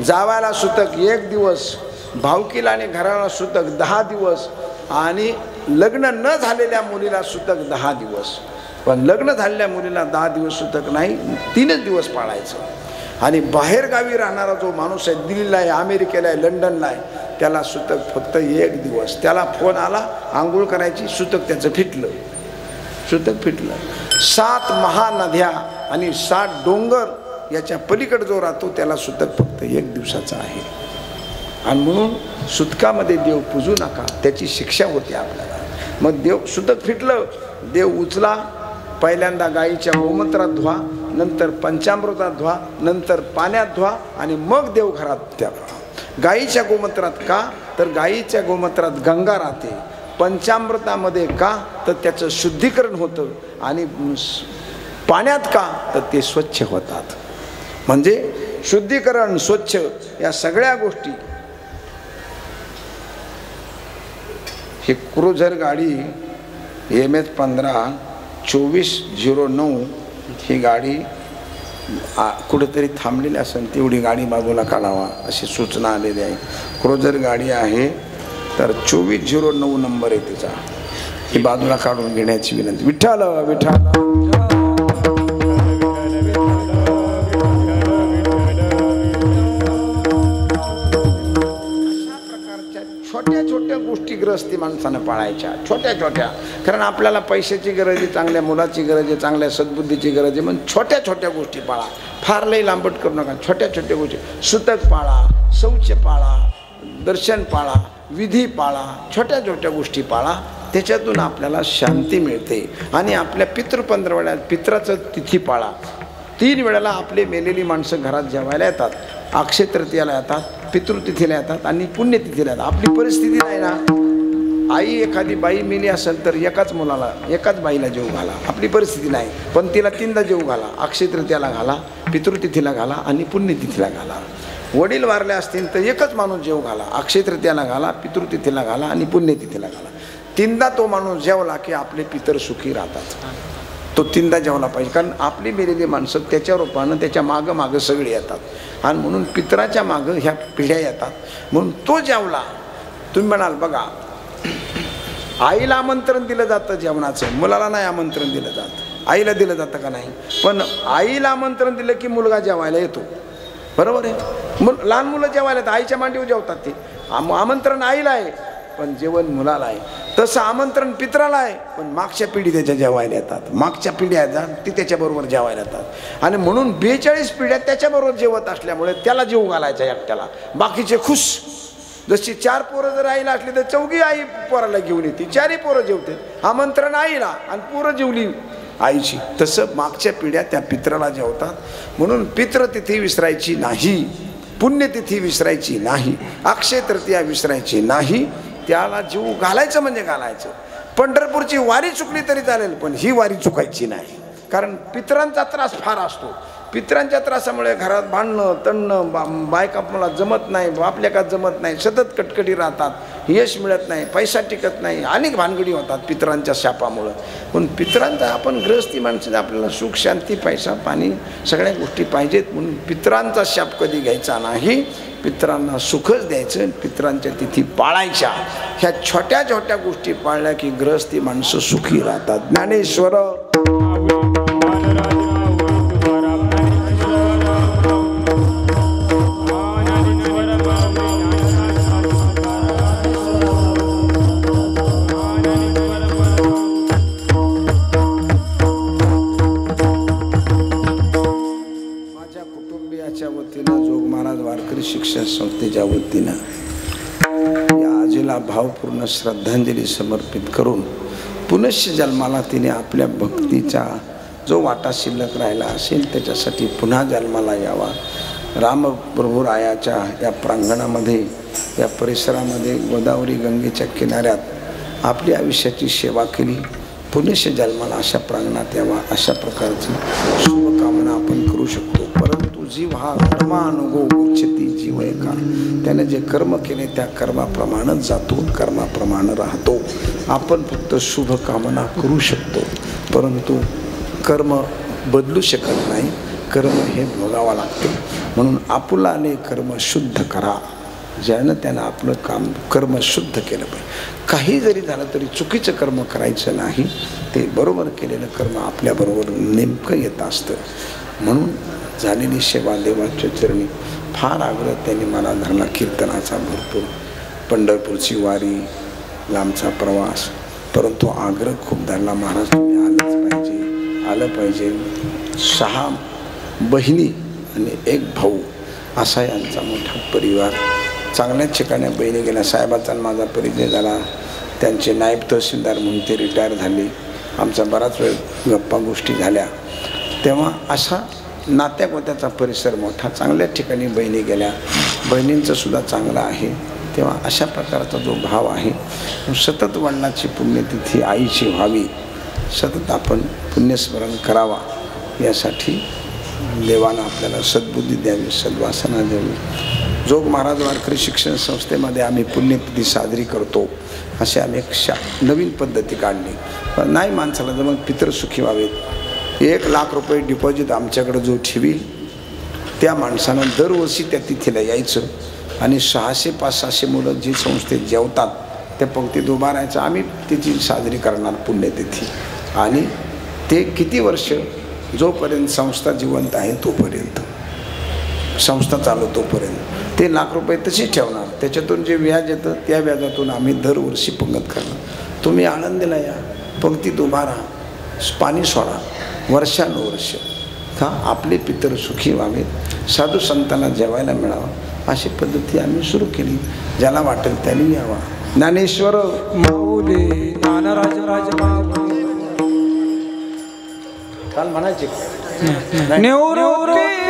जावायला सुतक 1 दिवस, भावकीला आणि घराला सुतक 10 दिवस, आणि लग्न न झालेल्या मुलीला सुतक 10 दिवस. पण लग्न झालेल्या मुलीला 10 दिवस सुतक नाही, 3च दिवस पाळायचं. आणि बाहेरगावी राहणारा जो माणूस आहे, दिल्लीला आहे, अमेरिकेला आहे, लंडनला आहे, त्याला सुतक फक्त 1 दिवस. त्याला फोन आला, आंघोळ करायची, सुतक त्याचं फिटलं, सुतक फिटलं. 7 महानद्या आणि 7 डोंगर याच्या पलीकडे जो राहतो त्याला सुतक फक्त 1 दिवसाचा आहे. आणि म्हणून सुतकामध्ये देव पूजू नका, त्याची शिक्षा होते आपल्याला. मग देव सुतक फिटलं, देव उचला, पहिल्यांदा गाईच्या गोमूत्रात धुवा, नंतर पंचामृतात धुवा, नंतर पाण्यात धुवा, आणि मग देव घरात ठेवा. गाईच्या गोमूत्रात का, तर गाईच्या गोमूत्रात गंगा राहते. पंचामृतामध्ये का, तर त्याचं शुद्धीकरण होतं. आणि पाण्यात का, तर ते स्वच्छ होतात. म्हणजे शुद्धीकरण, स्वच्छ या सगळ्या गोष्टी. ही क्रुझर गाडी MS-15 2409 ही गाडी कुठेतरी थांबलेली असेल, तेवढी गाडी बाजूला काढावा अशी सूचना आलेली आहे. क्रुझर गाडी आहे, तर 2409 नंबर आहे तिचा. ही बाजूला काढून घेण्याची विनंती. विठ्ठल विठ्ठल. छोट्या छोट्या गोष्टी गृहस्थी माणसानं पाळायच्या, छोट्या छोट्या. कारण आपल्याला पैशाची गरज आहे, चांगल्या मुलाची गरज आहे, चांगल्या सद्बुद्धीची गरज आहे. मग छोट्या छोट्या गोष्टी पाळा, फार लई लांबट करू नका. छोट्या छोट्या गोष्टी, सुतक पाळा, शौच पाळा, दर्शन पाळा, विधी पाळा, छोट्या छोट्या गोष्टी पाळा. त्याच्यातून आपल्याला शांती मिळते. आणि आपल्या पितृपंधरवड्यात पित्राचं तिथी पाळा. 3 वेळेला आपले मेलेली माणसं घरात जेवायला येतात. अक्षय तृतीयाला येतात, पितृतिथीला येतात, आणि पुण्यतिथीला येतात. आपली परिस्थिती नाही ना, आई एखादी बाई मेली असेल तर एकाच मुलाला, एकाच बाईला जेव घाला. आपली परिस्थिती नाही, पण तिला 3दा जेव घाला. अक्षय तृतीयाला घाला, पितृतिथीला घाला, आणि पुण्यतिथीला घाला. वडील वारले असतील तर एकच माणूस जेव घाला. अक्षय तृतीयाला घाला, पितृतिथीला घाला, आणि पुण्यतिथीला घाला. 3दा तो माणूस जेवला की आपले पितर सुखी राहतात. तो 3दा जेवला पाहिजे. कारण आपली मेलेली माणसं त्याच्या रूपानं त्याच्या मागं सगळे येतात. आणि म्हणून पितराच्या मागं ह्या पिढ्या येतात. म्हणून तो जेवला. तुम्ही म्हणाल बघा, आईला आमंत्रण दिलं जातं जेवणाचं, मुलाला नाही आमंत्रण दिलं जातं. आईला दिलं जातं का नाही? पण आईला आमंत्रण दिलं की मुलगा जेवायला येतो, बरोबर आहे. लहान मुलं जेवायला येतात, आईच्या मांडीवर जेवतात. ते आमंत्रण आईला आहे, पण जेवण मुलाला आहे. तसं आमंत्रण पित्राला आहे, पण मागच्या पिढी त्याच्या जेवायला येतात. मागच्या पिढ्या येतात, ती त्याच्याबरोबर जेवायला येतात. आणि म्हणून 42 पिढ्या त्याच्याबरोबर जेवत असल्यामुळे त्याला जेव घालायचा एकट्याला, बाकीचे खुश. जशी 4 पोरं जर आईला असली तर 4घी आई पोराला घेऊन येते, 4ही पोरं जेवते. आमंत्रण आईला आणि पोरं जेवली आईची. तसं मागच्या पिढ्या त्या पित्राला जेवतात. म्हणून पितृतिथी विसरायची नाही, पुण्यतिथी विसरायची नाही, अक्षय तृतीया विसरायची नाही. त्याला जीव घालायचं म्हणजे घालायचं. पंढरपूरची वारी चुकली तरी चालेल, पण ही वारी चुकायची नाही. कारण पितरांचा त्रास फार असतो. पितरांच्या त्रासामुळे घरात भांडणं तणणं, बायका मला जमत नाही, बापलेका जमत नाही, सतत कटकटी राहतात, यश मिळत नाही, पैसा टिकत नाही, अनेक भानगडी होतात पितरांच्या शापामुळं. पण पितरांचा आपण गृहस्थी माणसाचं आपल्याला सुख शांती पैसा पाणी सगळ्या गोष्टी पाहिजेत. म्हणून पितरांचा शाप कधी घ्यायचा नाही, पितरांना सुखच द्यायचं, पितरांच्या तिथी पाळायच्या. ह्या छोट्या छोट्या गोष्टी पाळल्या की गृहस्थी माणसं सुखी राहतात. ज्ञानेश्वर शिक्षण संस्थेच्या वतीनं या आजीला भावपूर्ण श्रद्धांजली समर्पित करून पुनश्च जन्माला तिने आपल्या भक्तीचा जो वाटा शिल्लक राहिला असेल त्याच्यासाठी पुन्हा जन्माला यावा. रामप्रभुरायाच्या या प्रांगणामध्ये, या परिसरामध्ये, गोदावरी गंगेच्या किनाऱ्यात आपली आयुष्याची सेवा केली. पुनश्च जन्माला अशा प्रांगणात यावा, अशा प्रकारची शुभकामना आपण करू शकतो. परंतु जीवा कर्मानुगो गच्छति जीव एका. त्याने जे कर्म केले त्या कर्माप्रमाणेच जातो, कर्माप्रमाणे राहतो. आपण फक्त शुभ कामना करू शकतो, परंतु कर्म बदलू शकत नाही. कर्म हे भोगावं लागते. म्हणून आपुलाने कर्म शुद्ध करा. ज्यानं त्यानं आपलं कर्म शुद्ध केलं पाहिजे. काही जरी झालं तरी चुकीचं कर्म करायचं नाही. ते बरोबर केलेलं कर्म आपल्याबरोबर नेमकं येत असतं. म्हणून झालेली सेवा देवाच्या चरणी फार आग्रह त्यांनी मला धरला. कीर्तनाचा भरपूर, पंढरपूरची वारी, लांबचा प्रवास, परंतु आग्रह खूप धरला. महाराज तुम्ही आलंच पाहिजे, आलं पाहिजे. 6 बहिणी आणि 1 भाऊ असा यांचा मोठा परिवार. चांगल्याच ठिकाणी बहिणी गेल्या. साहेबाचा माझा परिचय झाला. त्यांचे नायब तहसीलदार म्हणून ते रिटायर झाले. आमचा बराच वेळ गप्पा गोष्टी झाल्या. तेव्हा असा नात्यागोत्याचा परिसर मोठा. चांगल्याच ठिकाणी बहिणी गेल्या. बहिणींचं सुद्धा चांगलं आहे. तेव्हा अशा प्रकारचा जो भाव आहे, सतत वडिलांची पुण्यतिथी आईची व्हावी, सतत आपण पुण्यस्मरण करावा, यासाठी देवानं आपल्याला सद्बुद्धी द्यावी, सद्वासना द्यावी. जोग महाराज वारकरी शिक्षण संस्थेमध्ये आम्ही पुण्यतिथी साजरी करतो. असे आम्ही एक नवीन पद्धती काढली. पण नाही माणसाला जर मग पितर सुखी व्हावेत. 1 लाख रुपये डिपॉझिट आमच्याकडे जो ठेवील त्या माणसानं दरवर्षी त्या तिथीला यायचं आणि 600-500 मुलं जी संस्थेत जेवतात त्या पंक्तीत उभा राहायचं. आम्ही तिची साजरी करणार पुण्यतिथी. आणि ते किती वर्ष, जोपर्यंत संस्था जिवंत आहे तोपर्यंत, संस्था चालू तोपर्यंत ते 1 लाख रुपये तसेच ठेवणार. त्याच्यातून जे व्याज येतं त्या व्याजातून आम्ही दरवर्षी पंगत करणार. तुम्ही आनंदीला या, पंक्तीत उभा राहा, पाणी सोडा, वर्षानुवर्ष का आपले पितर सुखी व्हावेत, साधू संतांना जेवायला मिळावं, अशी पद्धती आम्ही सुरू केली. ज्याला वाटेल त्यांनी यावा. ज्ञानेश्वर माऊली ज्ञानराज काल म्हणायचे निवृत्ती